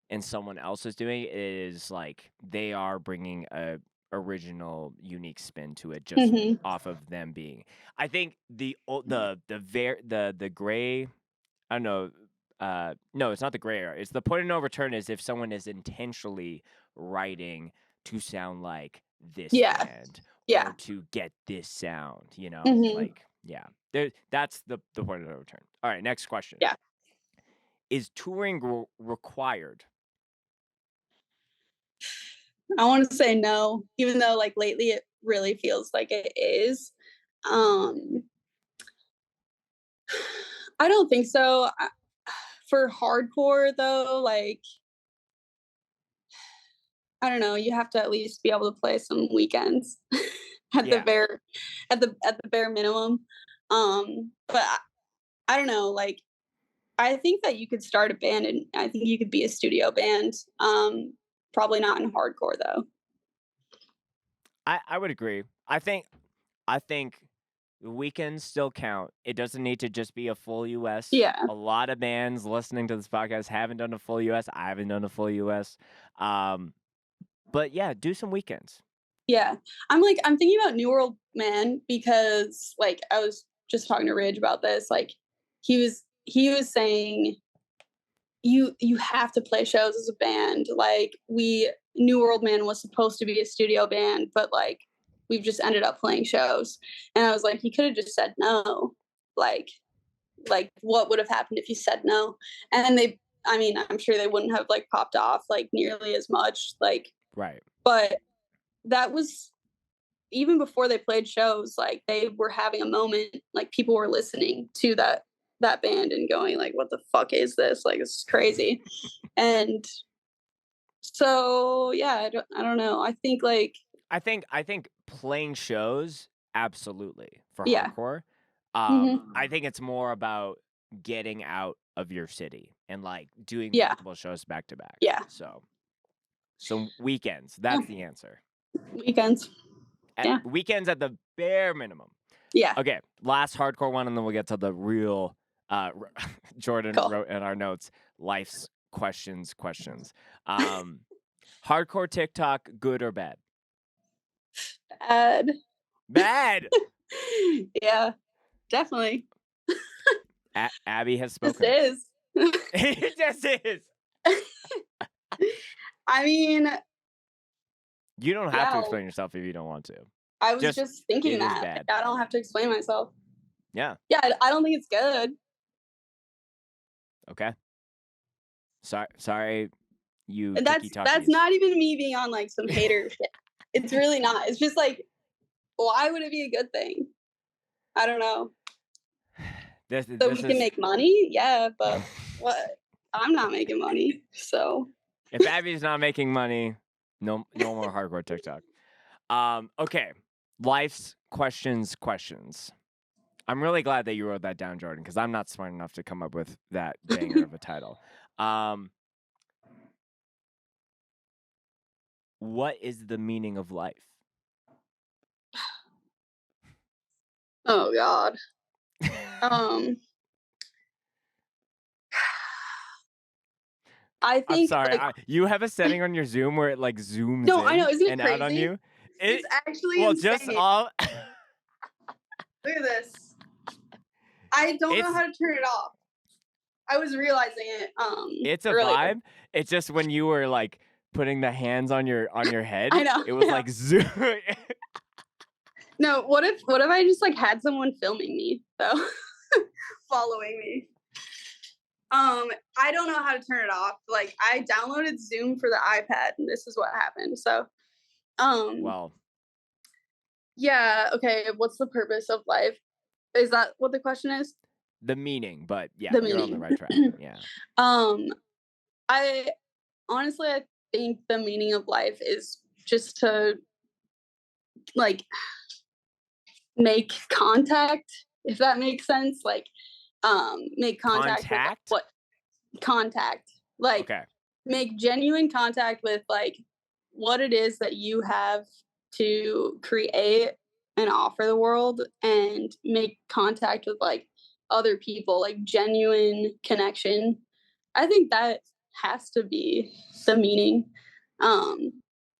Speaker 2: and someone else is doing it, it is like they are bringing a original, unique spin to it just
Speaker 1: Hmm.
Speaker 2: off of them being. I think the gray. I don't know. No, it's not the gray area. It's the point of no return is if someone is intentionally writing to sound like this
Speaker 1: Yeah,
Speaker 2: band
Speaker 1: yeah.
Speaker 2: or to get this sound,
Speaker 1: Hmm.
Speaker 2: like yeah. That's the point of no return. All right, next question.
Speaker 1: Yeah.
Speaker 2: Is touring required?
Speaker 1: I want to say no, even though like lately it really feels like it is. Um, I don't think so. For hardcore though, like I don't know, you have to at least be able to play some weekends at the
Speaker 2: Yeah.
Speaker 1: bare at the bare minimum. But I don't know, like I think that you could start a band and I think you could be a studio band. Probably not in hardcore though.
Speaker 2: I would agree. I think the weekends still count. It doesn't need to just be a full US.
Speaker 1: Yeah.
Speaker 2: A lot of bands listening to this podcast haven't done a full US. I haven't done a full US. But yeah, do some weekends.
Speaker 1: Yeah. I'm thinking about New World Man because like I was just talking to Ridge about this. Like he was saying you have to play shows as a band. Like we New World Man was supposed to be a studio band, but like we've just ended up playing shows. And I was like, he could have just said no. Like, what would have happened if you said no? And they, I mean, I'm sure they wouldn't have like popped off like nearly as much. Like,
Speaker 2: Right.
Speaker 1: but that was even before they played shows, like they were having a moment, like people were listening to that band and going like, what the fuck is this? Like, this is crazy. And so yeah, I don't know. I think like,
Speaker 2: I think playing shows, absolutely, for
Speaker 1: yeah.
Speaker 2: hardcore.
Speaker 1: Mhm.
Speaker 2: I think it's more about getting out of your city and like doing
Speaker 1: Yeah.
Speaker 2: multiple shows back to back.
Speaker 1: Yeah.
Speaker 2: So weekends, that's the answer.
Speaker 1: Weekends. Yeah.
Speaker 2: Weekends at the bare minimum.
Speaker 1: Yeah.
Speaker 2: Okay, last hardcore one, and then we'll get to the real. Jordan
Speaker 1: Cool.
Speaker 2: wrote in our notes, life's questions. Hardcore TikTok, good or bad? Bad.
Speaker 1: Yeah, definitely.
Speaker 2: Abby has
Speaker 1: This
Speaker 2: spoken.
Speaker 1: is.
Speaker 2: It just is.
Speaker 1: I mean,
Speaker 2: You don't have to
Speaker 1: yeah,
Speaker 2: explain yourself if you don't want to.
Speaker 1: I was just thinking
Speaker 2: it is
Speaker 1: that.
Speaker 2: bad.
Speaker 1: Like, I don't have to explain myself.
Speaker 2: Yeah.
Speaker 1: Yeah, I don't think it's good.
Speaker 2: Okay. Sorry, you
Speaker 1: And that's
Speaker 2: tiki-talkies.
Speaker 1: not even me being on like some hater shit. It's really not. It's just like, why would it be a good thing? I don't know. So we can make money? Yeah, but what? I'm not making money, so.
Speaker 2: If Abby's not making money, no more hardcore TikTok. Okay. Life's questions. I'm really glad that you wrote that down, Jordan, because I'm not smart enough to come up with that banger of a title. What is the meaning of life?
Speaker 1: Oh God. I think.
Speaker 2: I'm sorry.
Speaker 1: Like,
Speaker 2: you have a setting on your Zoom where it like zooms
Speaker 1: no,
Speaker 2: in
Speaker 1: I know. Isn't it
Speaker 2: and
Speaker 1: crazy?
Speaker 2: out on you.
Speaker 1: It's actually
Speaker 2: well,
Speaker 1: insane.
Speaker 2: just all.
Speaker 1: Look at this. I don't know how to turn it off. I was realizing it.
Speaker 2: It's a
Speaker 1: earlier.
Speaker 2: vibe. It's just when you were like putting the hands on your head.
Speaker 1: I know.
Speaker 2: It was like zoom.
Speaker 1: No, what if I just like had someone filming me though, following me? I don't know how to turn it off. Like I downloaded Zoom for the iPad, and this is what happened. So,
Speaker 2: well,
Speaker 1: yeah. Okay. What's the purpose of life? Is that what the question is?
Speaker 2: The meaning, but yeah,
Speaker 1: The
Speaker 2: you're on the
Speaker 1: meaning.
Speaker 2: right track. Yeah.
Speaker 1: I honestly, I think the meaning of life is just to like make contact, if that makes sense. Like, make contact. With, like, what contact? Like,
Speaker 2: okay.
Speaker 1: Make genuine contact with like what it is that you have to create and offer the world, and make contact with like other people, like genuine connection. I think that has to be the meaning.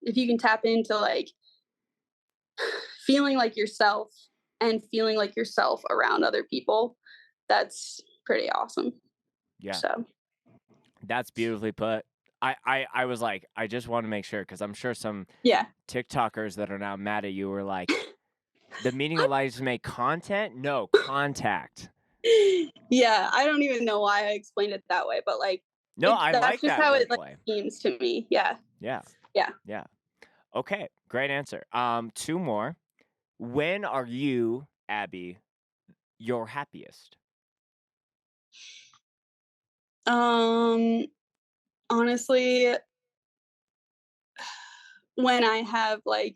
Speaker 1: If you can tap into like feeling like yourself and feeling like yourself around other people, that's pretty awesome.
Speaker 2: Yeah.
Speaker 1: So
Speaker 2: that's beautifully put. I was like, I just want to make sure, because I'm sure some TikTokers that are now mad at you were like, the meaning of life is to make content? No, contact.
Speaker 1: Yeah, I don't even know why I explained it that way, but like,
Speaker 2: no, I
Speaker 1: that's
Speaker 2: like
Speaker 1: just
Speaker 2: that
Speaker 1: how
Speaker 2: wordplay.
Speaker 1: it like seems to me. Yeah.
Speaker 2: Okay, great answer. 2 more. When are you, Abby, your happiest?
Speaker 1: Honestly, when I have like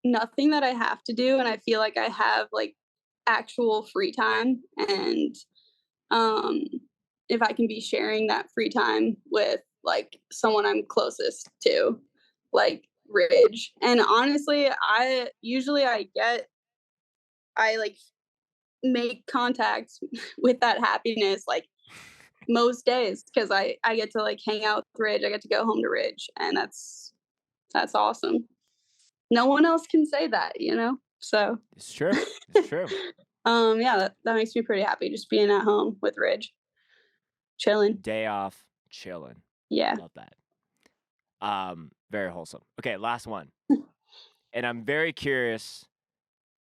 Speaker 1: nothing that I have to do, and I feel like I have like actual free time, and um if I can be sharing that free time with like someone I'm closest to, like Ridge. And honestly, I like make contact with that happiness like most days, because I get to like hang out with Ridge. I get to go home to Ridge, and that's awesome. No one else can say that, you know? So
Speaker 2: It's true. It's true.
Speaker 1: Yeah, that makes me pretty happy, just being at home with Ridge. Chilling.
Speaker 2: Day off, chilling.
Speaker 1: Yeah.
Speaker 2: Love that. Very wholesome. Okay, last one. and I'm very curious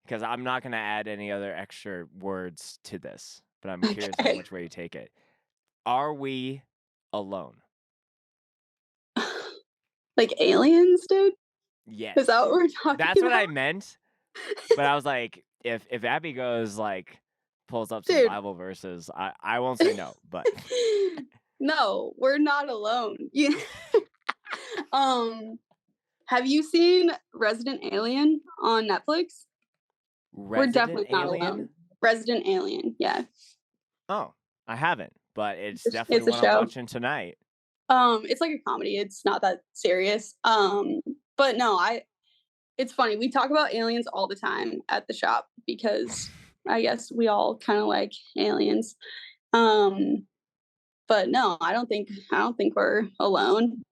Speaker 2: because I'm not going to add any other extra words to this, but I'm curious on
Speaker 1: Okay.
Speaker 2: which way you take it. Are we alone?
Speaker 1: Like aliens, dude? Is that what
Speaker 2: Yes.
Speaker 1: we're talking
Speaker 2: That's what I
Speaker 1: about?
Speaker 2: meant, but I was like, if Abby goes like pulls up some
Speaker 1: Dude.
Speaker 2: Bible verses, I won't say no, but
Speaker 1: No, we're not alone. You have you seen Resident Alien on Netflix? We're
Speaker 2: Resident
Speaker 1: definitely not
Speaker 2: Alien?
Speaker 1: alone. Resident Alien, yeah.
Speaker 2: Oh, I haven't, but it's definitely
Speaker 1: It's a
Speaker 2: one I'm
Speaker 1: show.
Speaker 2: watching tonight.
Speaker 1: It's like a comedy. It's not that serious. But no, it's funny. We talk about aliens all the time at the shop because I guess we all kind of like aliens. Um, but no, I don't think we're alone.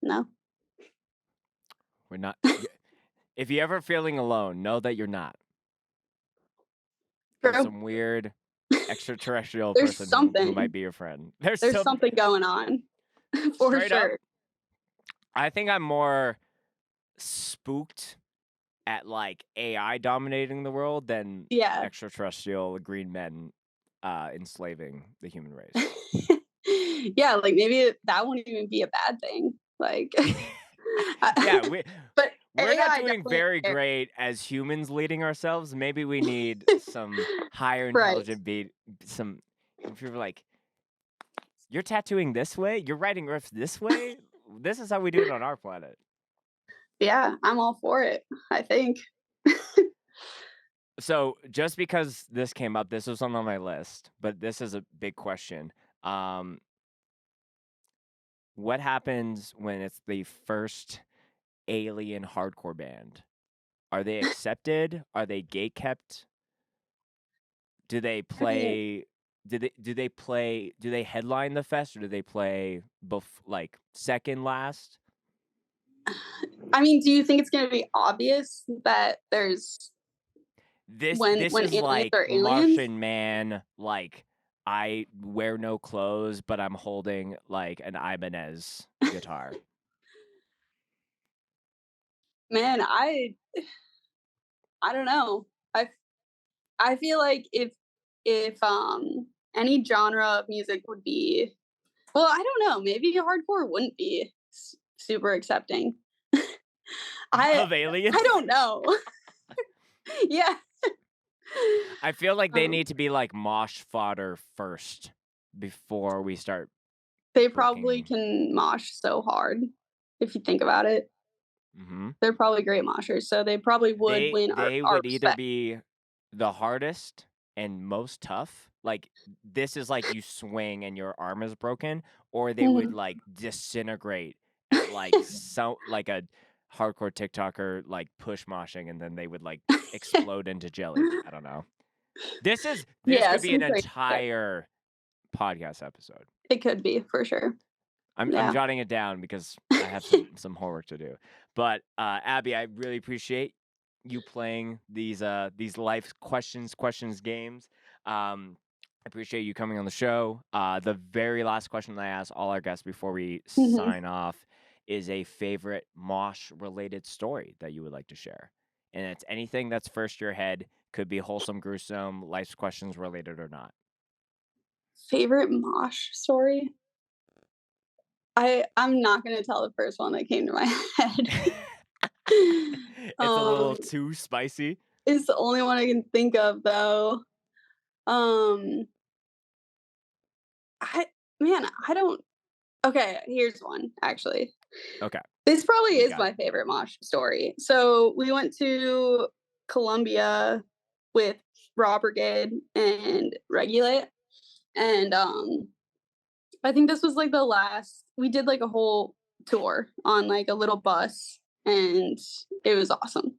Speaker 1: No.
Speaker 2: We're not. If you're ever feeling alone, know that you're not. There's
Speaker 1: True.
Speaker 2: some weird extraterrestrial
Speaker 1: There's
Speaker 2: person who might
Speaker 1: something.
Speaker 2: be your friend. There's
Speaker 1: There's
Speaker 2: something.
Speaker 1: something going on for
Speaker 2: Straight up,
Speaker 1: sure.
Speaker 2: I think I'm more spooked at like AI dominating the world than
Speaker 1: Yeah.
Speaker 2: extraterrestrial green men enslaving the human race.
Speaker 1: Yeah, like maybe that wouldn't even be a bad thing. Like
Speaker 2: Yeah,
Speaker 1: but
Speaker 2: we're not
Speaker 1: AI
Speaker 2: doing
Speaker 1: definitely
Speaker 2: very great as humans leading ourselves. Maybe we need some higher
Speaker 1: right.
Speaker 2: intelligent some if you're like, you're tattooing this way, you're writing riffs this way. This is how we do it on our planet.
Speaker 1: Yeah, I'm all for it, I think.
Speaker 2: So just because this came up, this was on my list, but this is a big question. Um, what happens when it's the first alien hardcore band? Are they accepted? Are they gate kept? Do they
Speaker 1: I mean,
Speaker 2: play? Do they headline the fest, or do they play like second last?
Speaker 1: do you think it's gonna be obvious that there's
Speaker 2: This
Speaker 1: when
Speaker 2: is
Speaker 1: aliens
Speaker 2: like
Speaker 1: are aliens?
Speaker 2: Martian Man. Like, I wear no clothes, but I'm holding like an Ibanez guitar.
Speaker 1: Man, I don't know. I feel like if any genre of music would be, well, I don't know, maybe hardcore wouldn't be super accepting. I
Speaker 2: Of aliens?
Speaker 1: I don't know. Yeah.
Speaker 2: I feel like they
Speaker 1: Um,
Speaker 2: need to be like mosh fodder first before we start
Speaker 1: they probably
Speaker 2: booking.
Speaker 1: can mosh so hard if you think about it.
Speaker 2: Hmm.
Speaker 1: They're probably great moshers, so they probably would win
Speaker 2: They
Speaker 1: our
Speaker 2: would either
Speaker 1: respect.
Speaker 2: be the hardest and most tough, like this is like you swing and your arm is broken, or they would
Speaker 1: Mhm.
Speaker 2: like disintegrate at like like a hardcore TikToker like push moshing, and then they would like explode into jelly. I don't know. This
Speaker 1: Yeah,
Speaker 2: could be an
Speaker 1: some crazy shit.
Speaker 2: entire podcast episode.
Speaker 1: It could be for sure.
Speaker 2: I'm
Speaker 1: Yeah.
Speaker 2: jotting it down because I have some homework to do. But Abby, I really appreciate you playing these life questions games. I appreciate you coming on the show. The very last question that I ask all our guests before we
Speaker 1: Mhm.
Speaker 2: sign off is a favorite Mosh related story that you would like to share. And it's anything that's first your head, could be wholesome, gruesome, life questions related or not.
Speaker 1: Favorite mosh story? I'm not gonna tell the first one that came to my head.
Speaker 2: It's a little
Speaker 1: Um,
Speaker 2: too spicy.
Speaker 1: it's the only one I can think of though. Um, I man, I don't okay, here's one actually.
Speaker 2: Okay,
Speaker 1: This probably
Speaker 2: we
Speaker 1: is
Speaker 2: got
Speaker 1: my
Speaker 2: it.
Speaker 1: favorite mosh story. So we went to Columbia with Raw Brigade and Regulate, and I think this was like the last. We did like a whole tour on like a little bus, and it was awesome.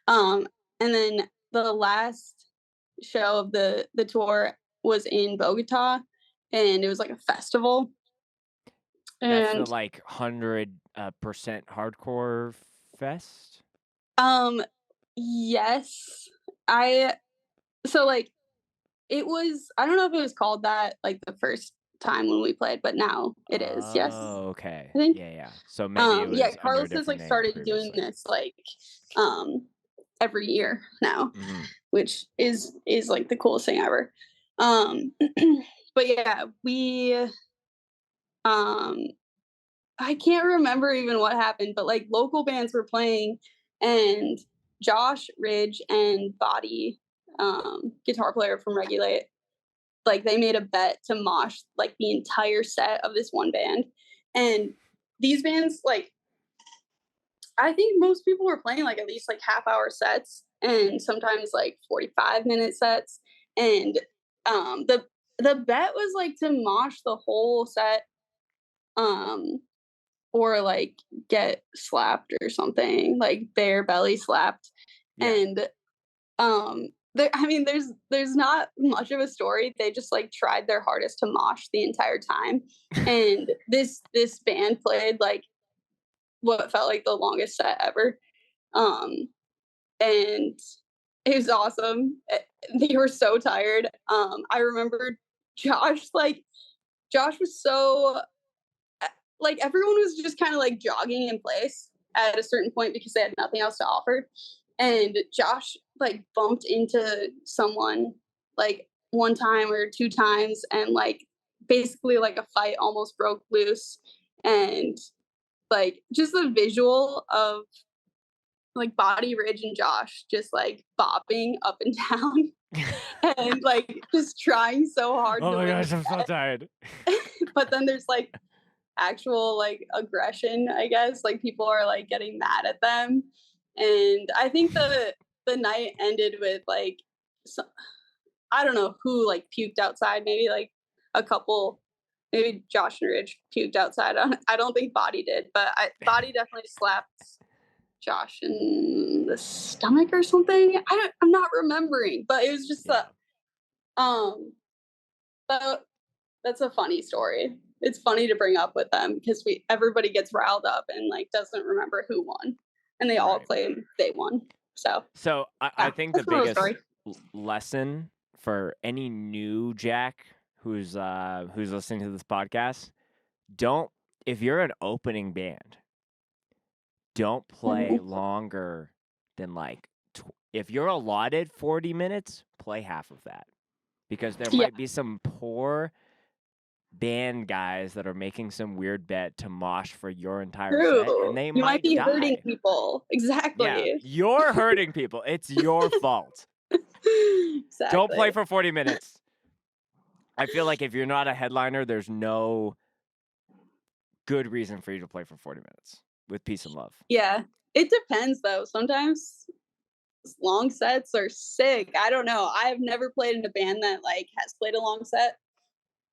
Speaker 1: Um, and then the last show of the tour was in Bogota, and it was like a festival.
Speaker 2: That's the
Speaker 1: And
Speaker 2: like 100% hardcore fest.
Speaker 1: um, yes, I so like it was. I don't know if it was called that like the first time when we played, but now it is. Yes,
Speaker 2: Oh, okay.
Speaker 1: I think.
Speaker 2: Yeah. So maybe it
Speaker 1: Yeah,
Speaker 2: was under a
Speaker 1: Carlos has
Speaker 2: different
Speaker 1: like
Speaker 2: name
Speaker 1: started doing
Speaker 2: previously.
Speaker 1: this like every year now,
Speaker 2: Hmm.
Speaker 1: which is like the coolest thing ever. Um, but yeah, we um I can't remember even what happened, but like local bands were playing, and Josh Ridge and Body, guitar player from Regulate, like they made a bet to mosh like the entire set of this one band. And these bands, like I think most people were playing like at least like half-hour sets and sometimes like 45-minute sets. And the bet was like to mosh the whole set, um or like get slapped or something, like bare belly slapped.
Speaker 2: Yeah.
Speaker 1: And I mean there's not much of a story. They just like tried their hardest to mosh the entire time. And this band played like what felt like the longest set ever. Um and it was awesome. They were so tired. I remember Josh like Josh was so like everyone was just kind of like jogging in place at a certain point because they had nothing else to offer. And Josh like bumped into someone like one time or two times, and like basically like a fight almost broke loose. And like just the visual of like Body Ridge and Josh just like bopping up and down and like just trying so hard
Speaker 2: Oh
Speaker 1: to
Speaker 2: my
Speaker 1: win
Speaker 2: gosh, I'm so
Speaker 1: the
Speaker 2: tired.
Speaker 1: bet. But then there's like actual like aggression, I guess. Like people are like getting mad at them. And I think the night ended with like I don't know who like puked outside, maybe like a couple, maybe Josh and Ridge puked outside. I don't think Body did, but Body definitely slapped Josh in the stomach or something. I'm not remembering, but it was just
Speaker 2: Yeah.
Speaker 1: um that that's a funny story. It's funny to bring up with them because we everybody gets riled up and like doesn't remember who won, and they all
Speaker 2: Right.
Speaker 1: claim they won. So
Speaker 2: So I
Speaker 1: yeah,
Speaker 2: think the
Speaker 1: that's another
Speaker 2: biggest
Speaker 1: story.
Speaker 2: lesson for any new Jack who's listening to this podcast, don't if you're an opening band, don't play
Speaker 1: Mhm.
Speaker 2: longer than like if you're allotted 40 minutes, play half of that because there
Speaker 1: Yeah,
Speaker 2: might be some poor band guys that are making some weird bet to mosh for your entire set and
Speaker 1: true.
Speaker 2: they
Speaker 1: You might
Speaker 2: might
Speaker 1: be hurting
Speaker 2: die.
Speaker 1: people.
Speaker 2: Yeah,
Speaker 1: Exactly.
Speaker 2: you're hurting people. It's your fault. Don't play
Speaker 1: Exactly.
Speaker 2: for 40 minutes. I feel like if you're not a headliner, there's no good reason for you to play for 40 minutes with peace and love.
Speaker 1: Yeah, it depends though. Sometimes long sets are sick. I don't know. I've never played in a band that like has played a long set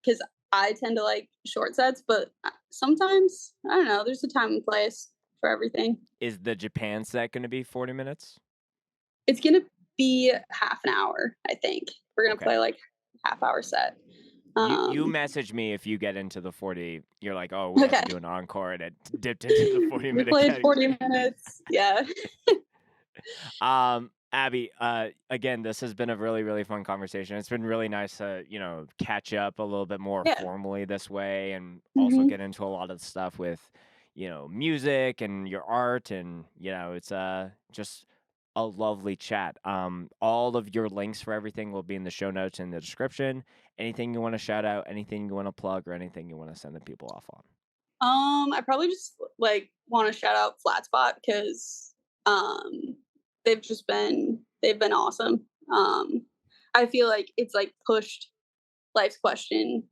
Speaker 1: because I tend to like short sets, but sometimes I don't know. There's a time and place for everything.
Speaker 2: Is the Japan set going to be 40 minutes?
Speaker 1: It's gonna be half an hour, I think. We're gonna
Speaker 2: Okay.
Speaker 1: play like half-hour set.
Speaker 2: You
Speaker 1: Um,
Speaker 2: message me if you get into the 40. You're like, oh, we have
Speaker 1: okay.
Speaker 2: to do an encore, and it dipped into the 40
Speaker 1: We
Speaker 2: minute
Speaker 1: played 40
Speaker 2: category.
Speaker 1: minutes. Yeah.
Speaker 2: Abby, again, this has been a really, really fun conversation. It's been really nice to, catch up a little bit more
Speaker 1: Yeah.
Speaker 2: formally this way and also
Speaker 1: Mhm.
Speaker 2: get into a lot of stuff with, music and your art. And, it's just a lovely chat. All of your links for everything will be in the show notes in the description. Anything you want to shout out, anything you want to plug, or anything you want to send the people off on.
Speaker 1: I probably just like want to shout out Flatspot because um they've been awesome. I feel like it's like pushed life's question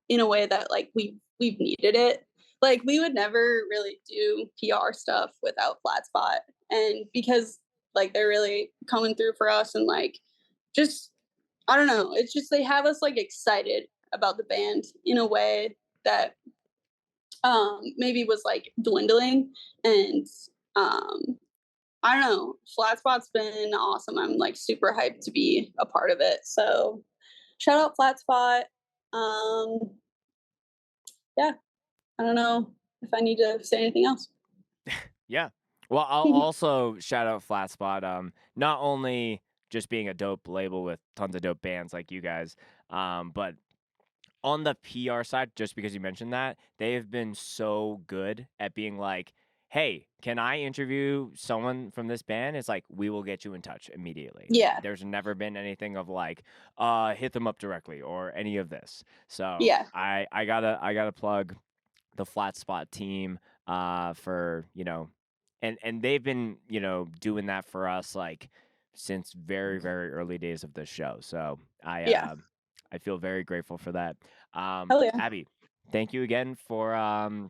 Speaker 1: in a way that like we've needed it. Like we would never really do PR stuff without Flatspot, and because like they're really coming through for us and like just I don't know, it's just they have us like excited about the band in a way that maybe was like dwindling. And um I don't know, Flatspot's been awesome. I'm like super hyped to be a part of it. So shout out Flatspot. Um yeah, I don't know if I need to say anything else.
Speaker 2: Yeah. Well, I'll also shout out Flatspot. Not only just being a dope label with tons of dope bands like you guys, but on the PR side, just because you mentioned that, they have been so good at being like, "Hey, can I interview someone from this band?" It's like, "We will get you in touch immediately."
Speaker 1: Yeah.
Speaker 2: There's never been anything of like, hit them up directly or any of this. So
Speaker 1: Yeah.
Speaker 2: I gotta plug the Flat Spot team for, and they've been, doing that for us like since very, very early days of the show. So
Speaker 1: Yeah.
Speaker 2: I feel very grateful for that.
Speaker 1: Hell yeah.
Speaker 2: Abby, thank you again for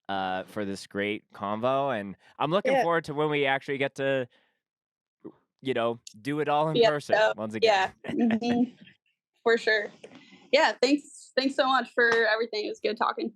Speaker 2: this great convo, and I'm looking
Speaker 1: Yeah.
Speaker 2: forward to when we actually get to, do it all in
Speaker 1: Yeah.
Speaker 2: person once again.
Speaker 1: Yeah. For sure. Yeah. Thanks so much for everything. It was good talking.